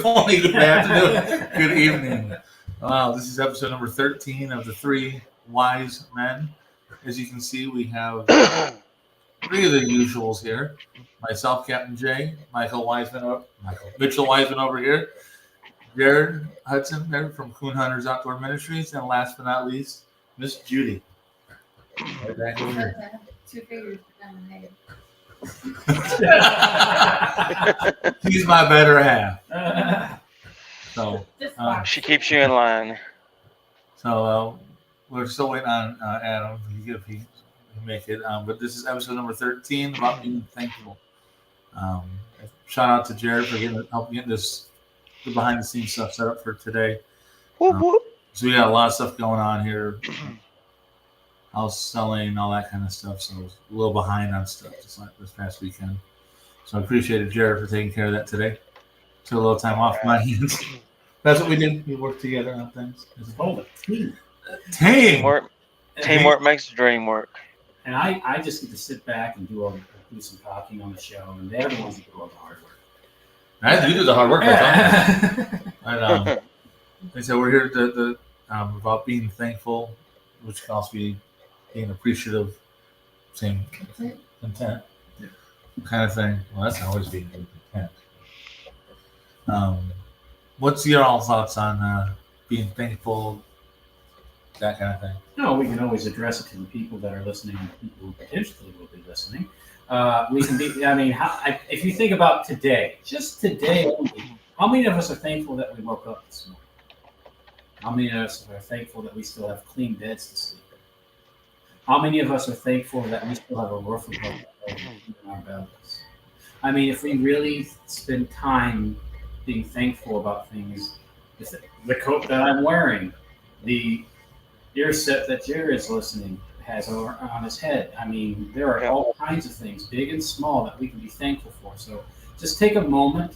Good morning, good afternoon, good evening. Wow, this is episode number 13 of the Three Wise Men. As you can see, we have three of the usuals here. Myself, Captain J, Mitchell Wiseman over here, Jared Hudson there from Coon Hunters Outdoor Ministries, and last but not least, Miss Judy. Right back over here. 2 fingers down my head. She's my better half. So she keeps you in line. So we're still waiting on Adam if he can make it. But this is episode number 13 about being thankful. Shout out to Jared for helping get the behind the scenes stuff set up for today. So we got a lot of stuff going on here. House selling, all that kind of stuff. So I was a little behind on stuff just like this past weekend. So I appreciated Jared for taking care of that today. Took a little time off my hands. That's what we did. We worked together on things. It's called a team. Teamwork makes the dream work. And I just get to sit back and do some talking on the show, and they're the ones that do all the hard work. You do the hard work. And so we're here about being thankful, which can also be being appreciative, same content kind of thing. Well, that's always being content. What's your all thoughts on being thankful, that kind of thing? No, we can always address it to the people that are listening and people who potentially will be listening. We can be, if you think about today, just today only, how many of us are thankful that we woke up this morning? How many of us are thankful that we still have clean beds to sleep in? How many of us are thankful that we still have a roof above our bellies? I mean, if we really spend time being thankful about things, the coat that I'm wearing, the ear set that Jared is listening has on his head. I mean, there are all kinds of things, big and small, that we can be thankful for. So just take a moment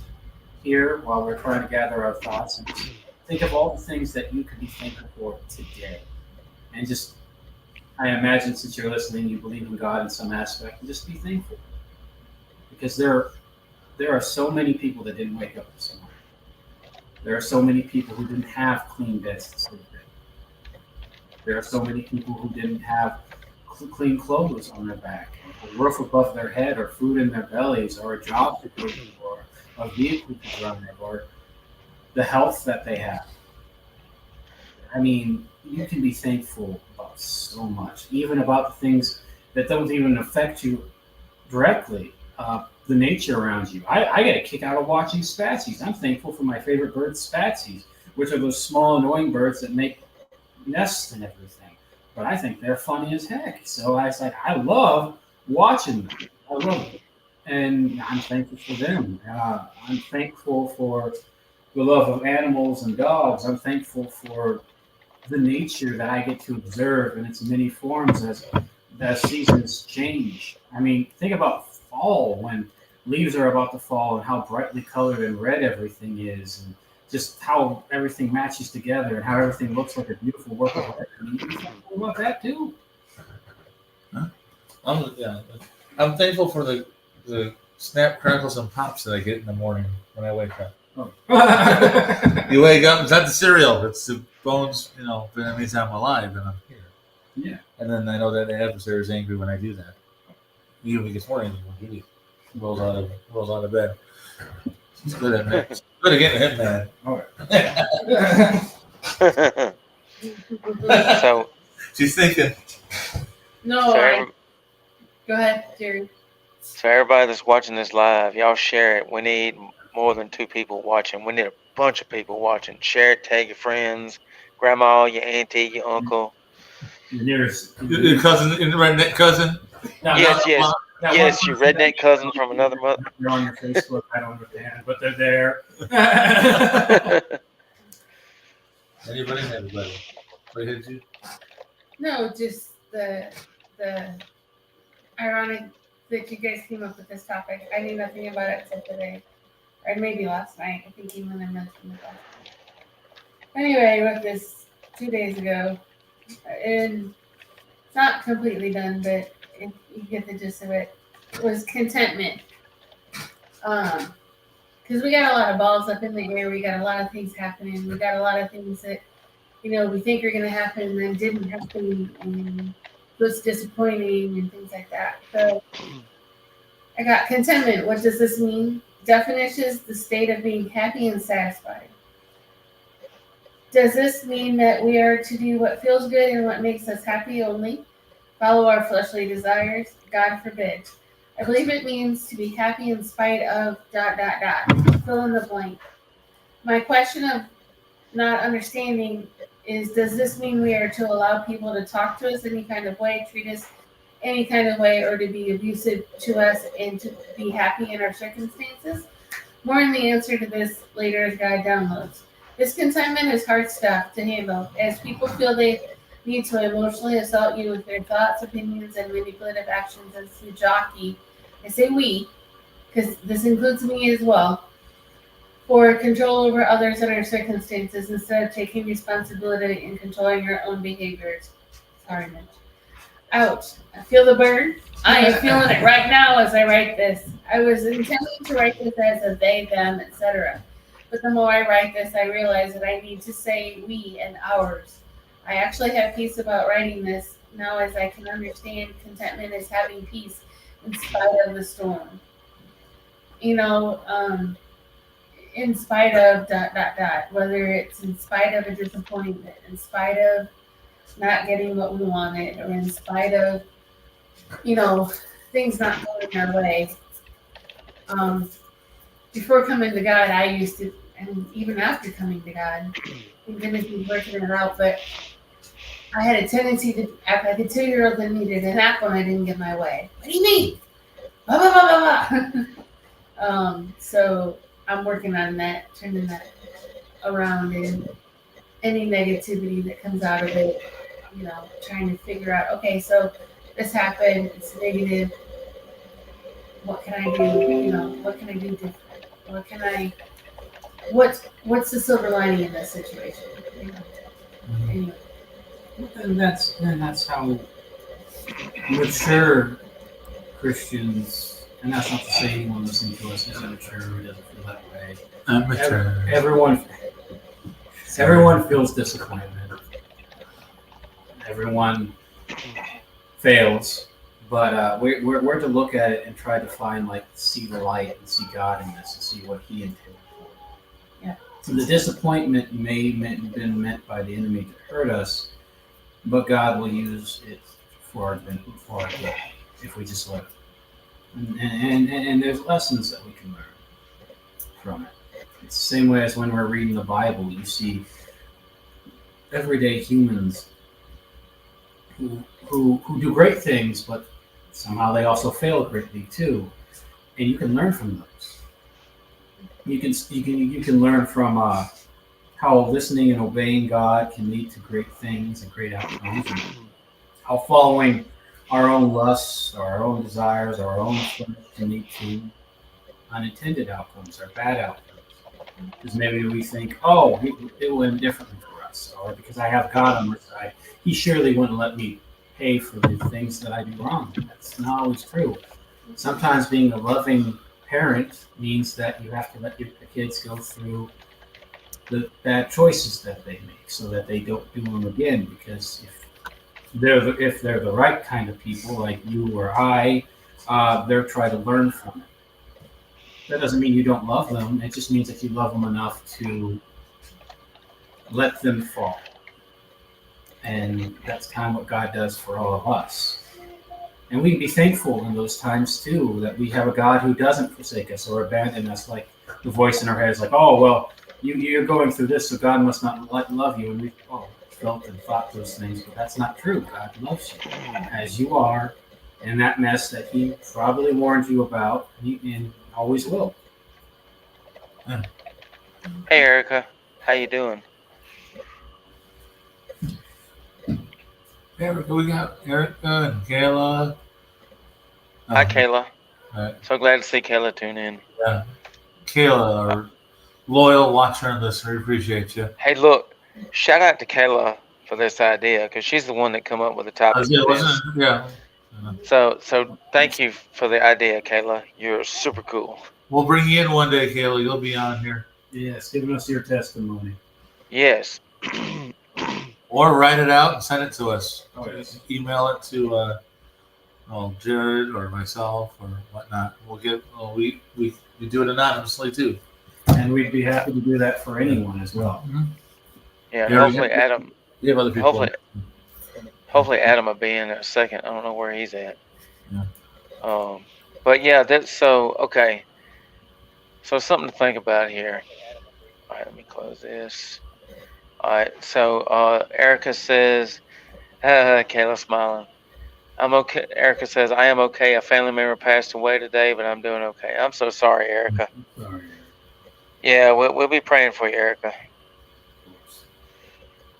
here while we're trying to gather our thoughts and just think of all the things that you could be thankful for today. And just, I imagine since you're listening, you believe in God in some aspect, and just be thankful. Because there are so many people that didn't wake up this morning. There are so many people who didn't have clean beds to sleep in. There are so many people who didn't have clean clothes on their back, a roof above their head, or food in their bellies, or a job to do, or a vehicle to drive, or the health that they have. I mean, you can be thankful about so much, even about the things that don't even affect you directly. The nature around you. I get a kick out of watching spatsies. I'm thankful for my favorite birds, spatsies, which are those small, annoying birds that make nests and everything. But I think they're funny as heck. So I love watching them. I love it. And I'm thankful for them. I'm thankful for the love of animals and dogs. I'm thankful for the nature that I get to observe in its many forms as seasons change. I mean, think about fall when leaves are about to fall and how brightly colored and red everything is, and just how everything matches together and how everything looks like a beautiful work of art. I mean, you're thankful about that too. I'm thankful for the snap, crackles, and pops that I get in the morning when I wake up. Oh. You wake up, it's not the cereal, it's the bones, but that means I'm alive and I'm here. Yeah. And then I know that the adversary is angry when I do that. Even this morning, when he rolls out of bed. He's good at that. Good at getting him mad. All right. So she's thinking. No, go ahead, Jerry. So everybody that's watching this live, y'all share it. We need more than 2 people watching. We need a bunch of people watching. Share it, tag your friends, grandma, your auntie, your uncle. Your cousin, your redneck cousin. Yes, your redneck cousin from another mother. They're on your Facebook. I don't understand, but they're there. Anybody? What hit you? No, just the ironic that you guys came up with this topic. I knew nothing about it until today, or maybe last night. I think even I mentioned it last night. Anyway, I wrote this 2 days ago, and it's not completely done, but you get the gist of it. It was contentment. because we got a lot of balls up in the air. We got a lot of things happening. We got a lot of things that we think are going to happen and then didn't happen, and it was disappointing and things like that. So I got contentment. What does this mean? Definition is the state of being happy and satisfied. Does this mean that we are to do what feels good and what makes us happy only? Follow our fleshly desires? God forbid. I believe it means to be happy in spite of ... Fill in the blank. My question of not understanding is, does this mean we are to allow people to talk to us any kind of way, treat us any kind of way, or to be abusive to us and to be happy in our circumstances? More in the answer to this later as God downloads. This contentment is hard stuff to handle, as people feel they need to emotionally assault you with their thoughts, opinions, and manipulative actions as to jockey. I say we, because this includes me as well, for control over others and our circumstances instead of taking responsibility and controlling our own behaviors. Sorry, Mitch. Ouch. I feel the burn. I am feeling it right now as I write this. I was intending to write this as a they, them, etc. But the more I write this, I realize that I need to say we and ours. I actually have peace about writing this now, as I can understand contentment is having peace in spite of the storm. In spite of ... Whether it's in spite of a disappointment, in spite of not getting what we wanted, or in spite of, things not going our way. Before coming to God, I used to, and even after coming to God, thank goodness He's working it out, but I had a tendency to act like a 2-year-old that needed a nap when I didn't get my way. What do you mean? Blah, blah, blah, blah, blah. So I'm working on that, turning that around, and any negativity that comes out of it, trying to figure out, okay, so this happened, it's negative. What can I do? What can I do different? What's the silver lining in this situation? Anyway. And that's how mature Christians, and that's not to say anyone listening to us is immature or doesn't feel that way. I'm mature. Everyone feels disappointment. Everyone fails, but we're to look at it and try to find, see the light and see God in this and see what He intended for. Yeah. So the disappointment may have been meant by the enemy to hurt us, but God will use it for our good if we just let it. And there's lessons that we can learn from it. It's the same way as when we're reading the Bible. You see everyday humans who do great things, but somehow they also fail greatly too, and you can learn from those. You can learn from how listening and obeying God can lead to great things and great outcomes, and how following our own lusts, our own desires, our own flesh can lead to unintended outcomes or bad outcomes. Because maybe we think, oh, it will end differently for us, or because I have God on my side, He surely wouldn't let me pay for the things that I do wrong. That's not always true. Sometimes being a loving parent means that you have to let your kids go through the bad choices that they make so that they don't do them again. Because if they're the right kind of people, like you or I, they're trying to learn from it. That doesn't mean you don't love them. It just means that you love them enough to let them fall. And that's kind of what God does for all of us. And we can be thankful in those times too, that we have a God who doesn't forsake us or abandon us, like the voice in our head is like, oh, well, you're going through this, so God must not love you. And we felt and thought those things, but that's not true. God loves you as you are in that mess that He probably warned you about and always will. Hey, Erica. How you doing? Erica, we got Erica and Kayla. Hi, Kayla. Right. So glad to see Kayla tune in. Yeah. Kayla, our loyal watcher on this, we appreciate you. Hey, look, shout out to Kayla for this idea, because she's the one that come up with the topic for this. Yeah. So thank you for the idea, Kayla. You're super cool. We'll bring you in one day, Kayla. You'll be on here. Yes, giving us your testimony. Yes. Or write it out and send it to us. Oh, yes. Email it to Jared or myself or whatnot. We'll get. We do it anonymously too. And we'd be happy to do that for anyone as well. Yeah. Yeah, Hopefully Adam. We have other people. Hopefully Adam will be in a second. I don't know where he's at. Yeah. But yeah, that's so okay. So something to think about here. All right, let me close this. All right. So Erica says, Kayla smiling. I'm okay. Erica says, I am okay. A family member passed away today, but I'm doing okay. I'm so sorry, Erica. Sorry. Yeah, we'll be praying for you, Erica.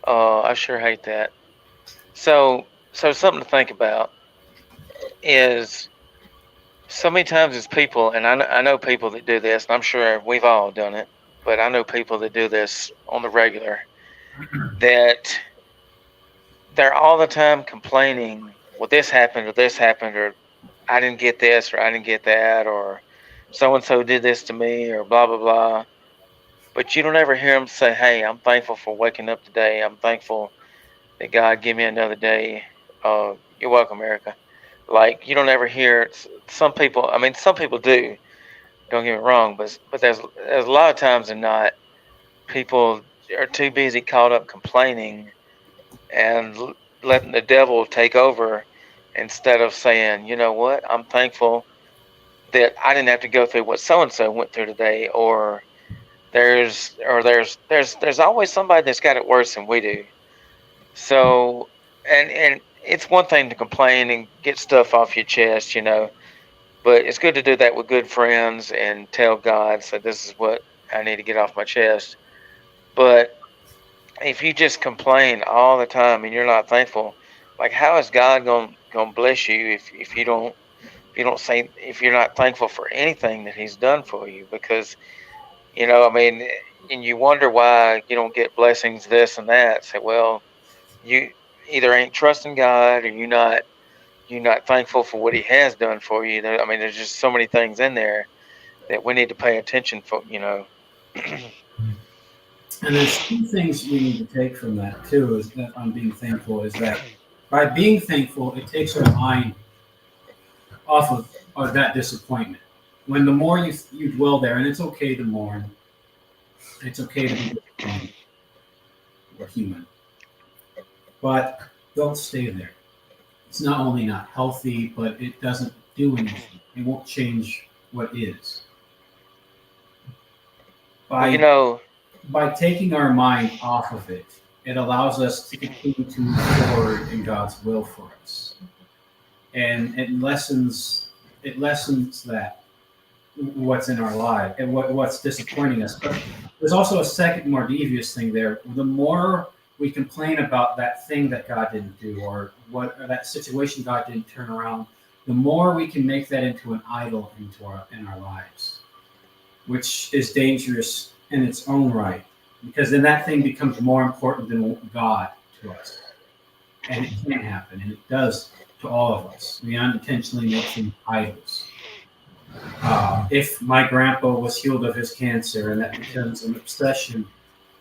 I sure hate that. So something to think about is so many times as people, and I know people that do this, and I'm sure we've all done it, but I know people that do this on the regular, that they're all the time complaining, well, this happened, or I didn't get this, or I didn't get that, or so and so did this to me, or blah, blah, blah. But you don't ever hear them say, hey, I'm thankful for waking up today. I'm thankful that God gave me another day. You're welcome, Erica. Like, you don't ever hear some people, I mean, some people do, don't get me wrong, but there's a lot of times than not, people are too busy caught up complaining and letting the devil take over instead of saying, you know what, I'm thankful that I didn't have to go through what so and so went through today, or there's always somebody that's got it worse than we do. So, and it's one thing to complain and get stuff off your chest, but it's good to do that with good friends and tell God, so this is what I need to get off my chest. But if you just complain all the time and you're not thankful, like how is God gonna bless you if you don't say, if you're not thankful for anything that He's done for you? Because I mean, and you wonder why you don't get blessings, this and that. Say, well, you either ain't trusting God, or you're not thankful for what He has done for you. I mean, there's just so many things in there that we need to pay attention for. And there's two things we need to take from that too, is that on being thankful, is that by being thankful, it takes our mind off of that disappointment. When the more you dwell there, and it's okay to mourn, it's okay to be disappointed. We're human. But don't stay there. It's not only not healthy, but it doesn't do anything. It won't change what is. By taking our mind off of it, it allows us to continue to move forward in God's will for us. And it lessens that what's in our life and what's disappointing us. But there's also a second, more devious thing there. The more we complain about that thing that God didn't do, or that situation God didn't turn around, the more we can make that into an idol in our lives, which is dangerous in its own right, because then that thing becomes more important than God to us. And it can happen, and it does to all of us. We unintentionally make things idols. If my grandpa was healed of his cancer and that becomes an obsession,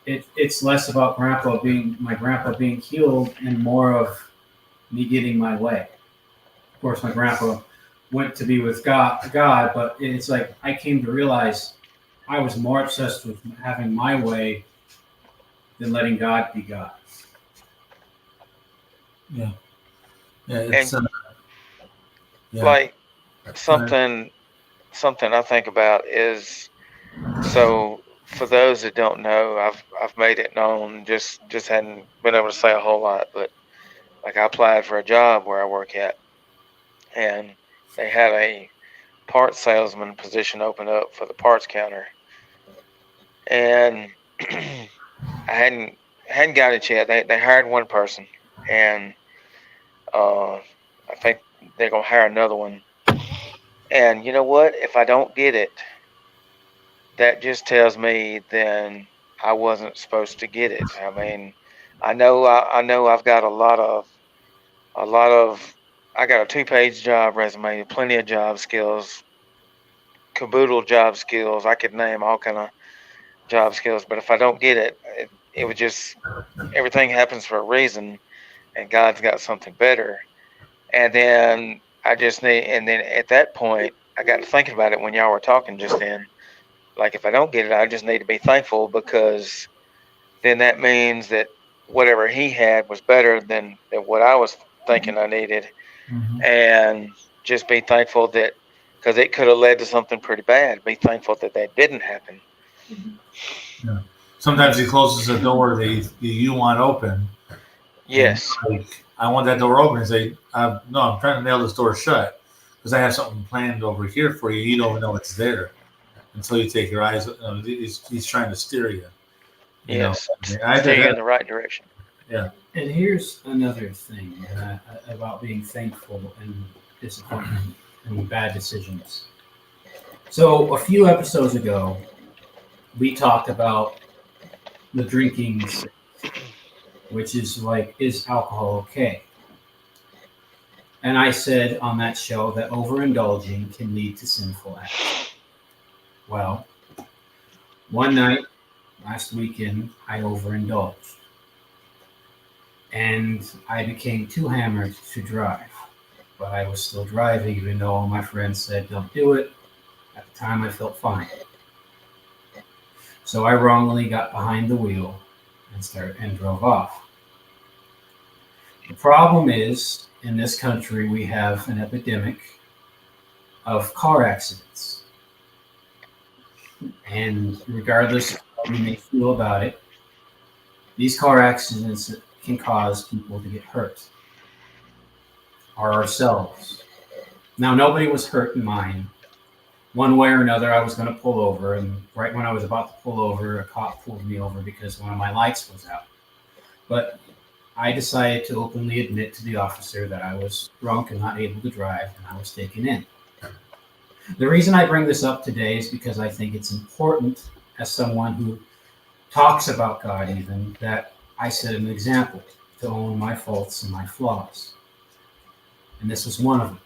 it's less about my grandpa being healed and more of me getting my way. Of course, my grandpa went to be with God, but it's like I came to realize I was more obsessed with having my way than letting God be God. Yeah. Yeah. It's like something I think about is, so for those that don't know, I've made it known, just hadn't been able to say a whole lot, but like I applied for a job where I work at, and they had a parts salesman position open up for the parts counter, and I hadn't got it yet. They hired one person, and I think they're gonna hire another one. And you know what? If I don't get it, that just tells me then I wasn't supposed to get it. I mean, I know I've got a lot of I got a 2-page job resume, plenty of job skills, caboodle job skills. I could name all kind of job skills, but if I don't get it, it would just everything happens for a reason, and God's got something better. And then I just need, and then at that point, I got to thinking about it when y'all were talking just then. Like if I don't get it, I just need to be thankful because then that means that whatever he had was better than what I was thinking I needed, and just be thankful that because it could have led to something pretty bad. Be thankful that that didn't happen. Yeah. Sometimes he closes a door that you want open. Yes. And, like, I want that door open and say, no, I'm trying to nail this door shut because I have something planned over here for you. You don't even know it's there until you take your eyes. He's trying to steer you. Yes. I Steer you did in the right direction. Yeah. And here's another thing about being thankful and disappointment and bad decisions. So a few episodes ago, we talked about the drinking, which is like, is alcohol okay? And I said on that show that overindulging can lead to sinful acts. Well, one night last weekend, I overindulged. And I became too hammered to drive. But I was still driving, even though all my friends said, don't do it. At the time, I felt fine. So I wrongly got behind the wheel and drove off. The problem is, in this country, we have an epidemic of car accidents. And regardless of how you may feel about it, these car accidents can cause people to get hurt, or ourselves. Now, nobody was hurt in mine. One way or another, I was going to pull over, and right when I was about to pull over, a cop pulled me over because one of my lights was out. But I decided to openly admit to the officer that I was drunk and not able to drive, and I was taken in. The reason I bring this up today is because I think it's important, as someone who talks about God even, that I set an example to own my faults and my flaws. And this was one of them.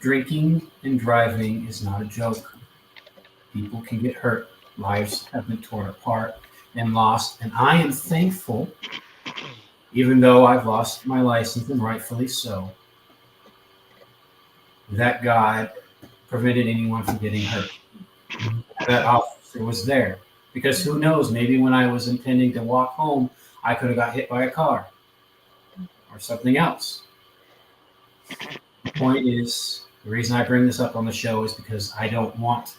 Drinking and driving is not a joke. People can get hurt. Lives have been torn apart and lost. And I am thankful, even though I've lost my license, and rightfully so, that God prevented anyone from getting hurt. That officer was there. Because who knows, maybe when I was intending to walk home, I could have got hit by a car or something else. The point is, the reason I bring this up on the show is because I don't want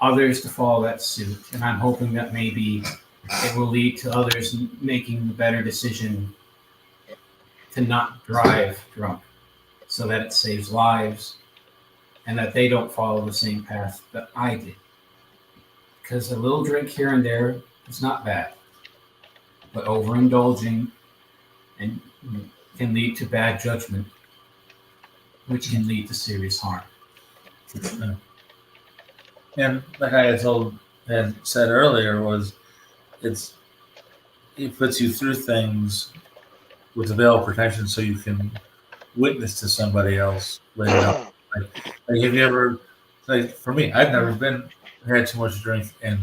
others to follow that suit. And I'm hoping that maybe it will lead to others making the better decision to not drive drunk so that it saves lives and that they don't follow the same path that I did. Because a little drink here and there is not bad, but overindulging and can lead to bad judgment, which can lead to serious harm. And like I had said earlier, it puts you through things with a veil of protection so you can witness to somebody else later on. Like have you ever, like for me, I've never had too much to drink and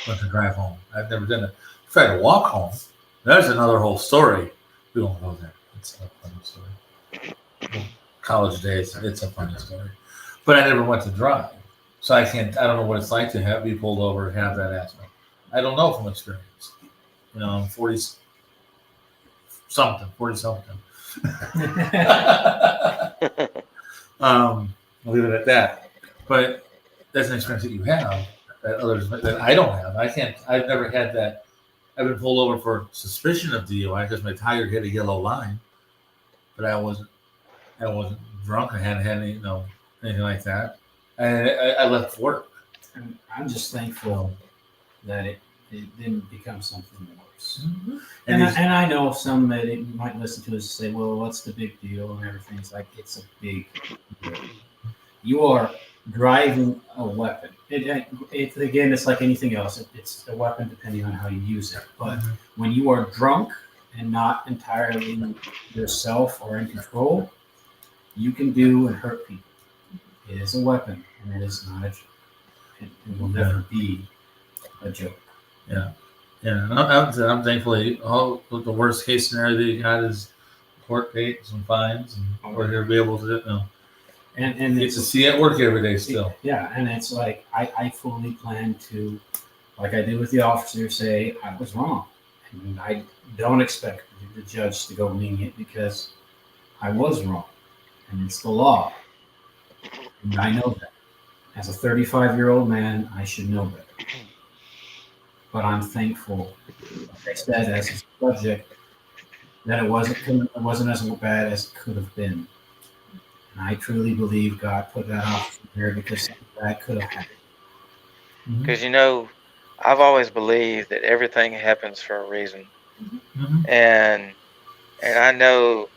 went to drive home. I've never done it. Tried to walk home. There's another whole story. We won't go there. It's a funny story. College days, it's a funny story. But I never went to drive. So I don't know what it's like to be pulled over and have that aspect. I don't know from experience. I'm 40 something. I'll leave it at that. But that's an experience that you have that I don't have. I've never had that. I've been pulled over for suspicion of DUI because my tire hit a yellow line, but I wasn't drunk. I hadn't had anything like that. And I left work. And I'm just thankful that it didn't become something worse. Mm-hmm. And I know some that it might listen to us and say, well, what's the big deal? And everything. It's like, it's a big deal. You are driving a weapon. Again, it's like anything else. It's a weapon depending on how you use it. But when you are drunk and not entirely yourself or in control, you can do and hurt people. It is a weapon, and it is not a joke. It will never be a joke. Yeah, and I'm thankfully all the worst case scenario that you got is court dates and fines, and we're here to be able to And get to see it work every day still. Yeah, and it's like I fully plan to, like I did with the officer, say I was wrong, and I don't expect the judge to go lenient because I was wrong, and it's the law, and I know that. As a 35-year-old man, I should know better. But I'm thankful, like I said, as a subject, that it wasn't as bad as it could have been. And I truly believe God put that officer there because something bad could have happened. Because I've always believed that everything happens for a reason, Mm-hmm. and I know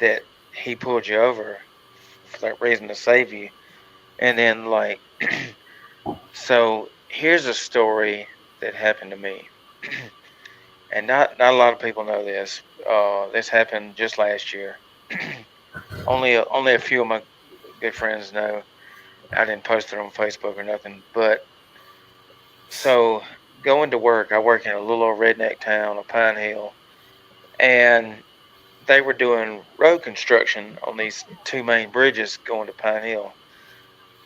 that He pulled you over for that reason to save you. And then so here's a story that happened to me, and not a lot of people know this. This happened just last year. only a few of my good friends know. I didn't post it on Facebook or nothing. But so going to work, I work in a little old redneck town of Pine Hill, and they were doing road construction on these two main bridges going to Pine Hill,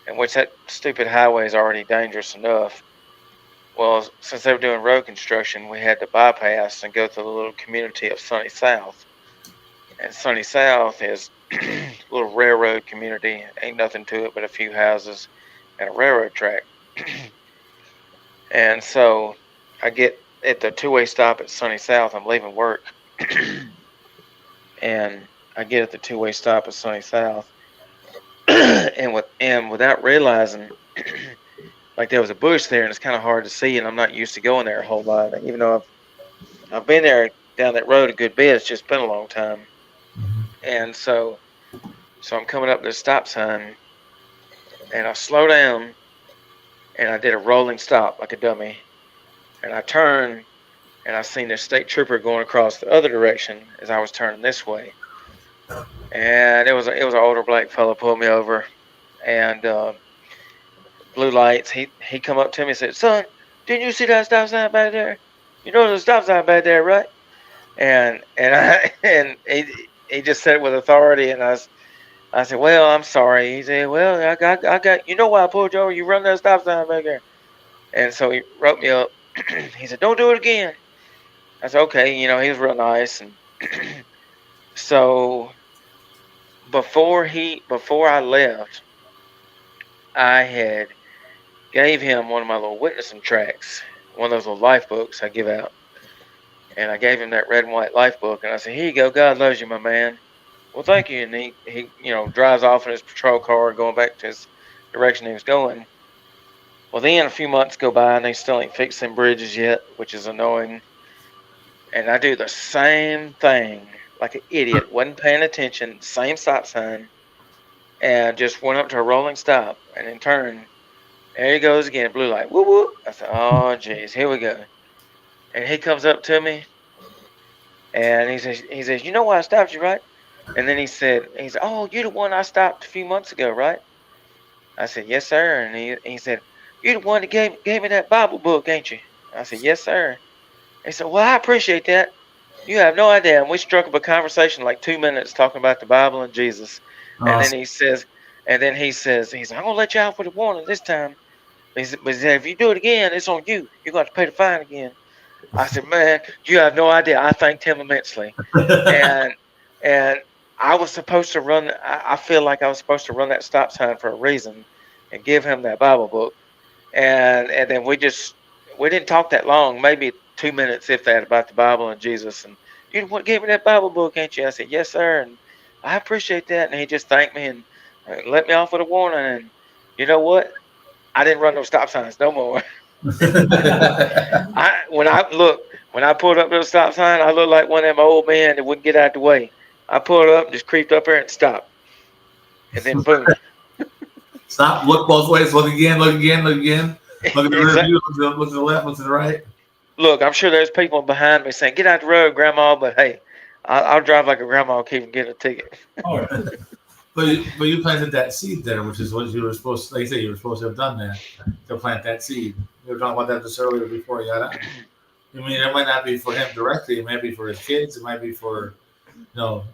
in which that stupid highway is already dangerous enough. Well, since they were doing road construction, we had to bypass and go to the little community of Sunny South. And Sunny South is a little railroad community. Ain't nothing to it but a few houses and a railroad track. And so I get at the two-way stop at Sunny South. I'm leaving work. And I get at the two-way stop at Sunny South. and without realizing, like there was a bush there, and it's kind of hard to see, and I'm not used to going there a whole lot. Even though I've been there down that road a good bit, it's just been a long time. Mm-hmm. And so I'm coming up to the stop sign, and I slow down, and I did a rolling stop like a dummy, and I turned, and I seen this state trooper going across the other direction as I was turning this way, and it was an older black fellow pulled me over, and blue lights. He come up to me and said, "Son, didn't you see that stop sign back there? You know there's a stop sign back there, right?" And he just said it with authority, and I said, "Well, I'm sorry." He said, "Well, I got you know why I pulled you over? You run that stop sign back there." And so he wrote me up. He said, "Don't do it again." I said, "Okay." He was real nice, and so before I left, I had gave him one of my little witnessing tracts, one of those little life books I give out. And I gave him that red and white life book, and I said, "Here you go. God loves you, my man." "Well, thank you." And he drives off in his patrol car going back to his direction he was going. Well, then a few months go by, and they still ain't fixed them bridges yet, which is annoying. And I do the same thing like an idiot, wasn't paying attention, same stop sign, and just went up to a rolling stop and then turned. There he goes again, blue light, whoop whoop. I said, "Oh, geez, here we go." And he comes up to me, and he says, "You know why I stopped you, right?" And then he said, "Oh, you're the one I stopped a few months ago, right?" I said, "Yes, sir." And he said, "You're the one that gave me that Bible book, ain't you?" I said, "Yes, sir." He said, "Well, I appreciate that. You have no idea." And we struck up a conversation like 2 minutes talking about the Bible and Jesus. Awesome. And then he says, "I'm gonna let you out with a warning this time." But he said, "If you do it again, it's on you. You're going to pay the fine again." I said, "Man, you have no idea." I thanked him immensely. and I was supposed to run. I feel like I was supposed to run that stop sign for a reason, and give him that Bible book. And then we didn't talk that long, maybe 2 minutes if that, about the Bible and Jesus. And "You gave me that Bible book, ain't you?" I said, "Yes, sir." And I appreciate that. And he just thanked me and let me off with a warning. And you know what? I didn't run no stop signs no more. When I pulled up to the stop sign, I looked like one of them old men that wouldn't get out of the way. I pulled up, just creeped up there and stopped. And then boom. Stop, look both ways, look again, look again, look again. Look at the rear view, look to the left, look to the right. Look, I'm sure there's people behind me saying, "Get out the road, Grandma," but hey, I'll drive like a grandma, keep from getting a ticket. Oh, But you planted that seed there, which is what you were supposed to, like you say, you were supposed to have done that, to plant that seed. We were talking about that just earlier before you got on. I mean, it might not be for him directly. It might be for his kids. It might be for,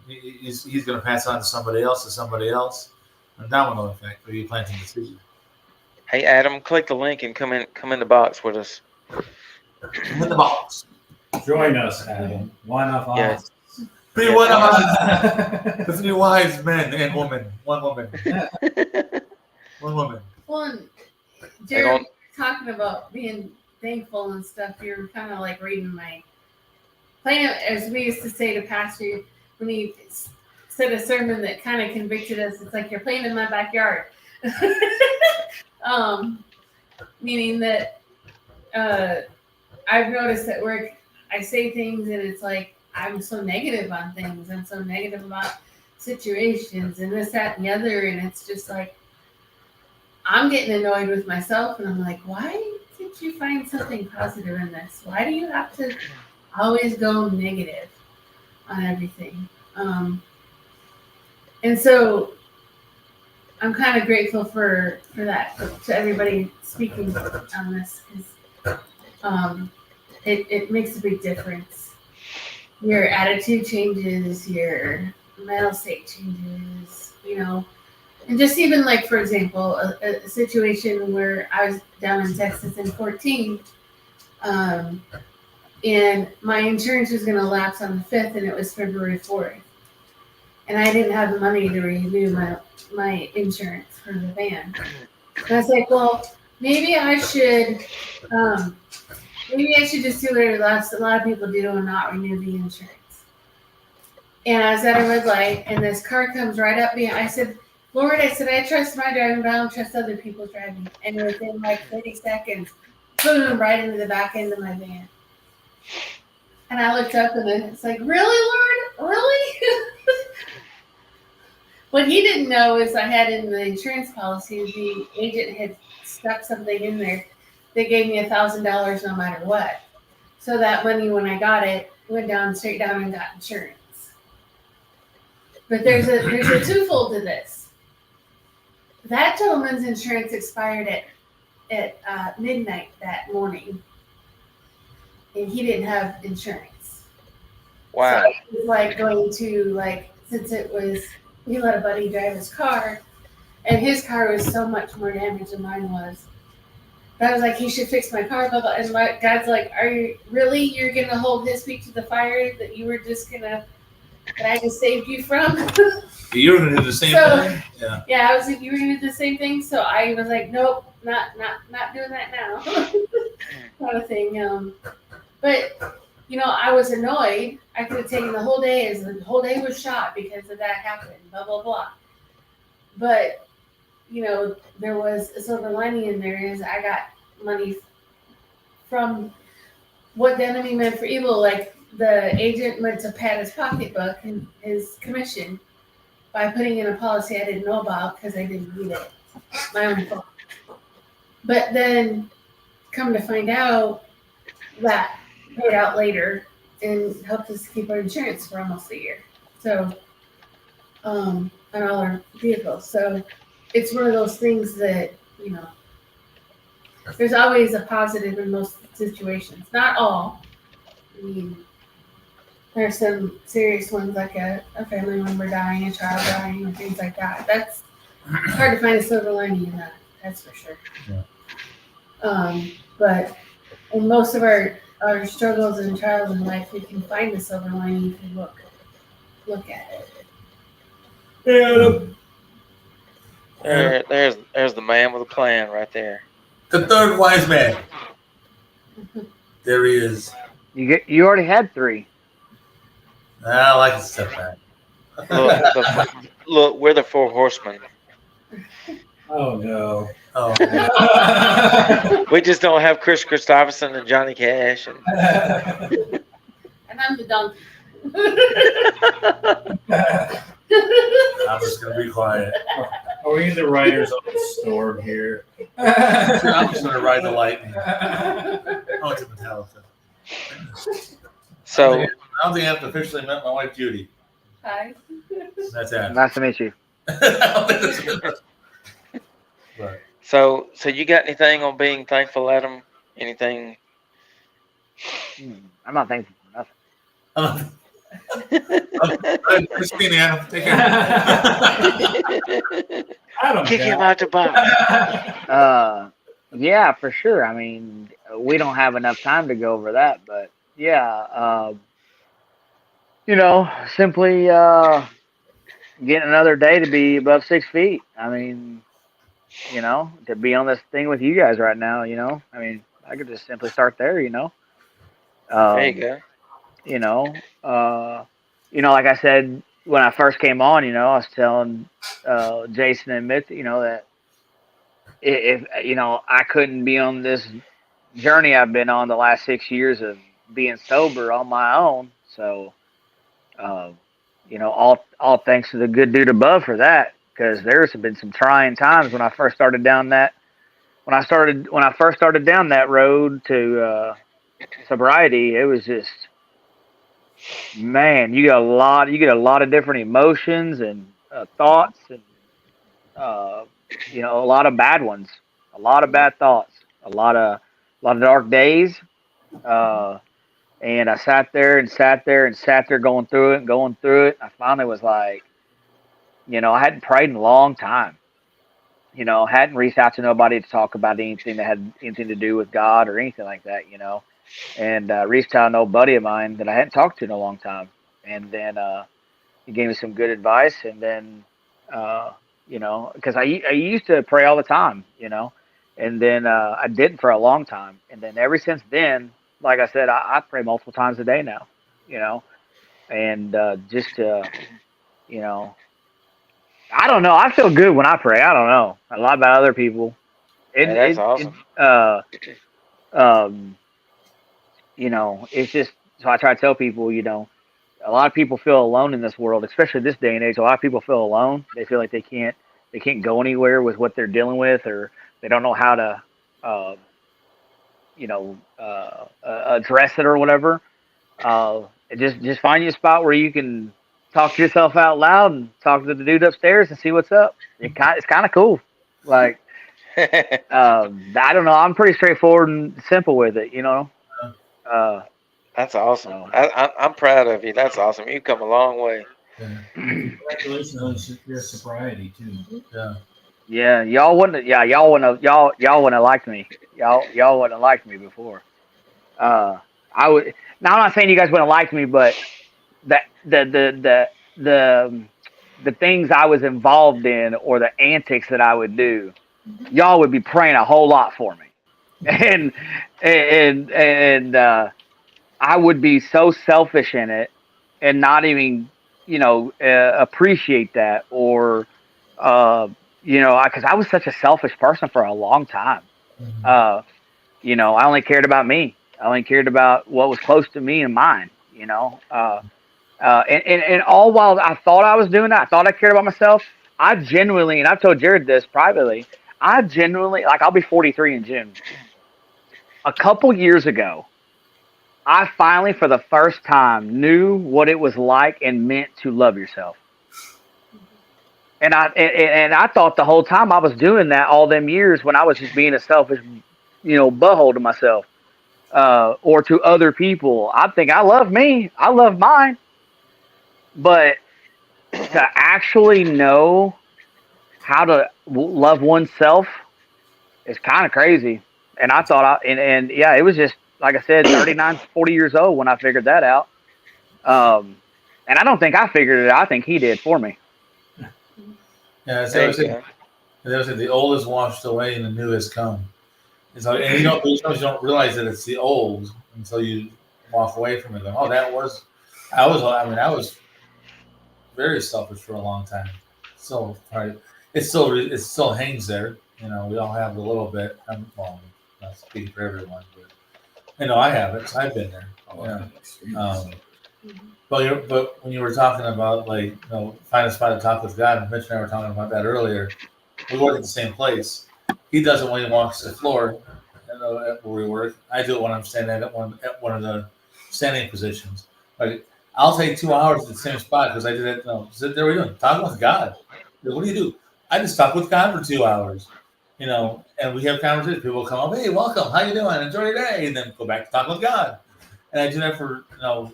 he's going to pass on to somebody else, a domino effect. But you planting the seed. Hey Adam, click the link and come in the box with us. Come in the box. Join us, Adam. One of us. Yes. Be one of us. With new wise men and woman. One woman. One woman. Well, and Jared, talking about being thankful and stuff, you're kind of like reading my playing, as we used to say to Pastor when he said a sermon that kind of convicted us. It's like you're playing in my backyard. Meaning that I've noticed at work, I say things and it's like I'm so negative on things. I'm so negative about situations and this, that, and the other. And it's just like, I'm getting annoyed with myself and I'm like, why did you find something positive in this? Why do you have to always go negative on everything? And so I'm kind of grateful for that, to everybody speaking on this, because it makes a big difference. Your attitude changes, your mental state changes, and just even like, for example, a situation where I was down in Texas in 2014, and my insurance was going to lapse on the 5th, and it was February 4th. And I didn't have the money to renew my insurance for the van. And I was like, well, maybe I should just do what a lot of people do and not renew the insurance. And I was at a red light, and this car comes right up me. I said, Lord, I trust my driving, but I don't trust other people's driving. And within like 30 seconds, boom, right into the back end of my van. And I looked up, and then it's like, really, Lord? Really? What he didn't know is I had in the insurance policy, the agent had stuck something in there that gave me $1,000 no matter what. So that money, when I got it, went straight down and got insurance. But there's a twofold to this. That gentleman's insurance expired at midnight that morning, and he didn't have insurance. Wow. So it was like going to since it was. He let a buddy drive his car, and his car was so much more damaged than mine was. But I was like, he should fix my car, blah, blah. And God's like, are you really? You're going to hold his feet to the fire that you were just that I just saved you from? You were going to do the same thing? Yeah. Yeah, I was like, you were going to do the same thing? So I was like, nope, not doing that now. Kind of thing. But I was annoyed. I could have taken the whole day as the whole day was shot because of that happened, blah, blah, blah. But, there was a silver lining in there is I got money from what the enemy meant for evil. Like the agent went to pad his pocketbook and his commission by putting in a policy I didn't know about because I didn't read it. My own fault. But then come to find out that paid out later and helped us keep our insurance for almost a year. So, on all our vehicles. So it's one of those things that, there's always a positive in most situations. Not all. I mean, there's some serious ones like a family member dying, a child dying, and things like that. That's hard to find a silver lining in that. That's for sure. Yeah. But in most of our struggles and trials in life, we can find the silver lining if you look at it. Yeah. There's the man with a plan right there. The third wise man. There he is. You already had 3. I like to step back. Look, we're the 4 horsemen. Oh no. Oh. We just don't have Chris Christopherson and Johnny Cash. And I'm the donkey. I'm just going to be quiet. Are we the riders of the storm here? I'm just going to ride the lightning. Oh, it's a Metallica. So I don't think I have to officially met my wife, Judy. Hi. That's it. Nice to meet you. I don't think that's good enough. But So you got anything on being thankful, Adam? Anything? I'm not thankful for nothing. Christine, Adam, take care. Adam, Kick him Dad. out the box. Yeah, for sure. I mean, we don't have enough time to go over that, but yeah, simply getting another day to be above 6 feet. I mean, to be on this thing with you guys right now. I mean, I could just simply start there. There you Um, go. you know, uh, like I said when I first came on, I was telling Jason and Mitch, that if I couldn't be on this journey I've been on the last 6 years of being sober on my own. So, uh, all thanks to the good dude above for that, because there's been some trying times when I first started down that when I first started down that road to sobriety. It was just, man, you get a lot of different emotions and thoughts, and a lot of bad ones, a lot of bad thoughts, a lot of dark days. Uh, and I sat there and sat there and sat there going through it and going through it. I finally was like, I hadn't prayed in a long time. Hadn't reached out to nobody to talk about anything that had anything to do with God or anything like that. And reached out to an old buddy of mine that I hadn't talked to in a long time, and then he gave me some good advice. And then, because I used to pray all the time, and then I didn't for a long time, and then ever since then, like I said, I pray multiple times a day now, you know, and just you know, I don't know. I feel good when I pray. I don't know a lot about other people. It Yeah, that's it awesome. um it's just, so I try to tell people, a lot of people feel alone in this world, especially this day and age. A lot of people feel alone. They feel like they can't go anywhere with what they're dealing with, or they don't know how to uh, address it or whatever. Just find you a spot where you can talk to yourself out loud and talk to the dude upstairs and see what's up. It's kind of cool. Like, I don't know. I'm pretty straightforward and simple with it. Uh, That's awesome. so I'm proud of you. That's awesome. You've come a long way. Yeah. Congratulations on your sobriety too. Yeah. yeah, y'all wouldn't. Yeah, y'all wouldn't have liked me. Y'all wouldn't have liked me before. I would. Now I'm not saying you guys wouldn't have liked me, but that the things I was involved in, or the antics that I would do, y'all would be praying a whole lot for me, and and I would be so selfish in it, and not even appreciate that, or because I was such a selfish person for a long time. Mhm. I only cared about me. I only cared about what was close to me and mine. And all while I thought I was doing that, I thought I cared about myself. I genuinely, and I've told Jared this privately, I genuinely, like, I'll be 43 in June. A couple years ago, I finally, for the first time, knew what it was like and meant to love yourself. And I thought the whole time I was doing that all them years, when I was just being a selfish, butthole to myself, or to other people. I think I love me, I love mine, but to actually know how to love oneself is kind of crazy. And I thought, and yeah, it was just like I said, 39, 40 years old when I figured that out. And I don't think I figured it out. I think he did for me. Yeah. There So you go. the old is washed away and the new has come. And so, and sometimes you don't realize that it's the old until you walk away from it. Going, oh, I was very selfish for a long time. So, right, it still hangs there. We all have a little bit. Well, not speaking for everyone, but I have it. So I've been there. Um, but when you were talking about, like, find a spot to talk with God, and Mitch and I were talking about that earlier. We work at the same place. He does it when he walks the floor, where we work. I do it when I'm standing at one of the standing positions. Like, I'll take 2 hours at the same spot because I did it. Sit there, we're doing talking with God. What do you do? I just talk with God for 2 hours, and we have conversations. People come up, hey, welcome, how you doing? Enjoy your day, and then go back to talk with God. And I do that for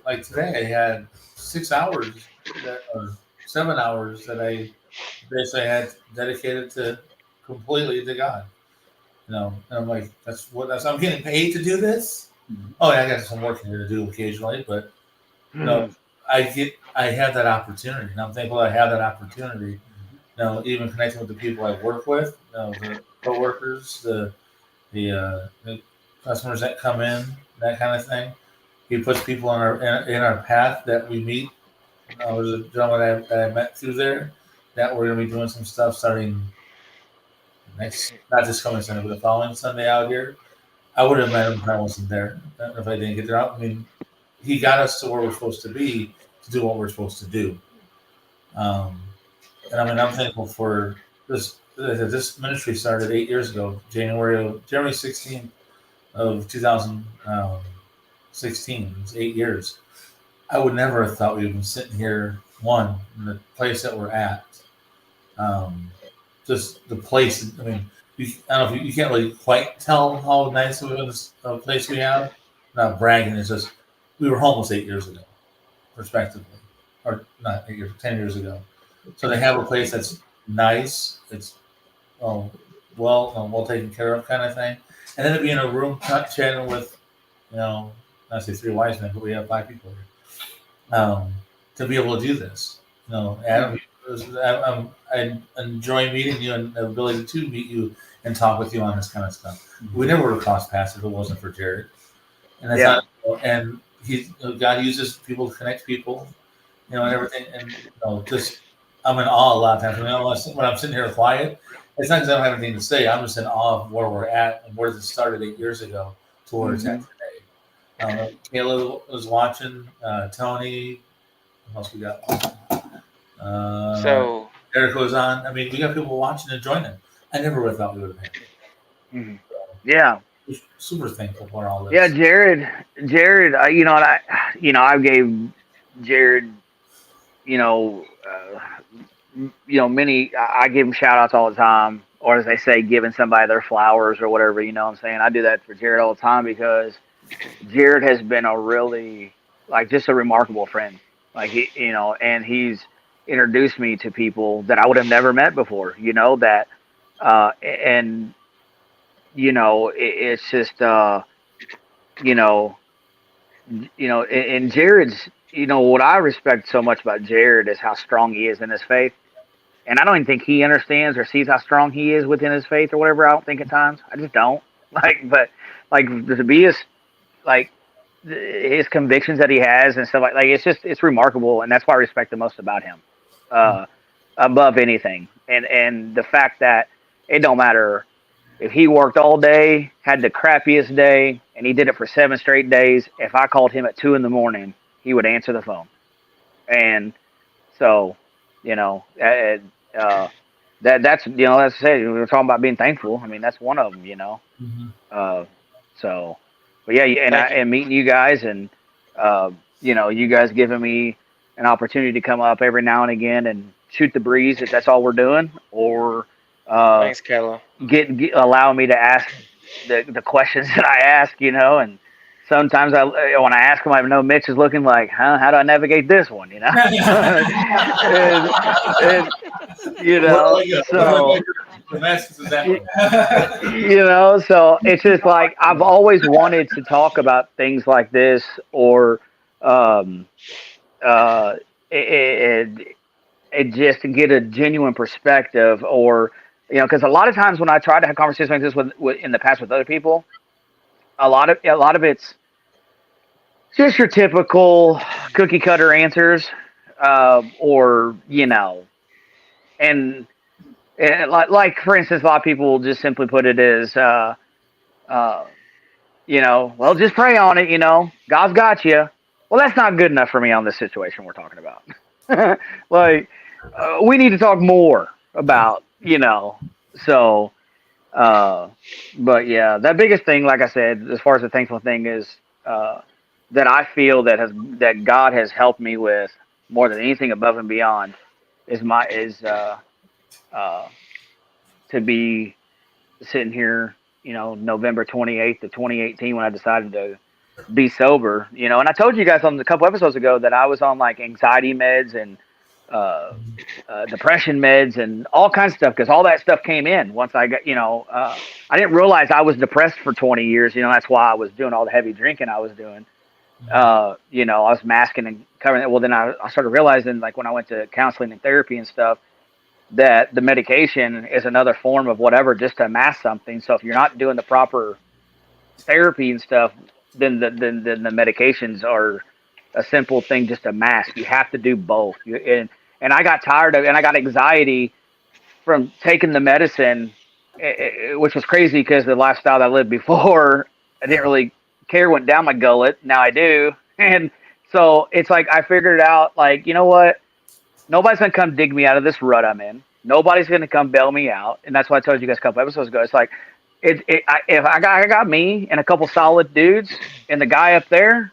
like today. I had 6 hours or 7 hours that I basically had dedicated to completely to God. And I'm like, I'm getting paid to do this. Oh yeah, I got some work here to do occasionally, but I have that opportunity, and I'm thankful I have that opportunity. Even connecting with the people I work with, the coworkers, the customers that come in, that kind of thing. He puts people in our path that we meet. There's a gentleman that I met through there that we're going to be doing some stuff starting next, not this coming Sunday, but the following Sunday out here. I would have met him if I wasn't there, if I didn't get there. I mean, he got us to where we're supposed to be to do what we're supposed to do. And I mean, I'm thankful for this. This ministry started 8 years ago, January 16th of 2016. It's 8 years. I would never have thought we would have been sitting here, in the place that we're at. Just the place. I mean, I don't know if you can't really quite tell how nice of a place we have. Not bragging. It's just we were homeless 8 years ago, respectively, or not 8 years, 10 years ago. So they have a place that's nice. It's well taken care of, kind of thing. And then to be in a room chatting with, not say 3 wise men, but we have 5 people here. To be able to do this, Adam, I enjoy meeting you and the ability to meet you and talk with you on this kind of stuff. We never would have crossed paths if it wasn't for Jared. And that's not, and God uses people to connect people, and everything. And just I'm in awe a lot of times. When I'm sitting here quiet, it's not because I don't have anything to say. I'm just in awe of where we're at and where this started 8 years ago to where it's at today. Kayla was watching. Tony, what else we got? So Eric was on. I mean, we got people watching and joining. I never would have thought we would have had. Yeah. Super thankful for all this. Yeah, Jared. I gave Jared, many. I give him shout outs all the time, or as they say, giving somebody their flowers or whatever. You know what I'm saying? I do that for Jared all the time because Jared has been a really, just a remarkable friend. And he's introduced me to people that I would have never met before. It's just, and Jared's, what I respect so much about Jared is how strong he is in his faith. And I don't even think he understands or sees how strong he is within his faith or whatever. I don't think at times. I just don't. To be his convictions that he has and stuff like it's remarkable, and that's why I respect the most about him, above anything. And the fact that it don't matter if he worked all day, had the crappiest day, and he did it for 7 straight days. If I called him at 2 a.m, he would answer the phone. And so, that's that's it. We're talking about being thankful. I mean, that's one of them. But yeah, and meeting you guys, and you guys giving me an opportunity to come up every now and again and shoot the breeze if that's all we're doing, or thanks, Kayla. Allow me to ask the questions that I ask, and sometimes when I ask them, I know Mitch is looking like, how do I navigate this one, and, so it's just like I've always wanted to talk about things like this, or it just to get a genuine perspective, or because a lot of times when I try to have conversations like this with in the past with other people, a lot of it's just your typical cookie cutter answers, or and like for instance, a lot of people will just simply put it as well, just pray on it, God's got you. Well, that's not good enough for me on this situation we're talking about. We need to talk more about, so, but yeah, that biggest thing, like I said, as far as the thankful thing is, that I feel that God has helped me with more than anything above and beyond is uh, to be sitting here, November 28th of 2018 when I decided to be sober, and I told you guys on a couple episodes ago that I was on like anxiety meds and uh, depression meds and all kinds of stuff because all that stuff came in once I got, I didn't realize I was depressed for 20 years. That's why I was doing all the heavy drinking I was doing. I was masking and covering it. Well, then I started realizing, like when I went to counseling and therapy and stuff, that the medication is another form of whatever just to mask something. So if you're not doing the proper therapy and stuff, then the medications are a simple thing just to mask. You have to do both. And I got tired of, and I got anxiety from taking the medicine, which was crazy because the lifestyle that I lived before, I didn't really care went down my gullet. Now I do, and so it's like I figured it out. Like, you know what? Nobody's gonna come dig me out of this rut I'm in. Nobody's gonna come bail me out, and that's why I told you guys a couple episodes ago. It's like, if I got me and a couple solid dudes, and the guy up there,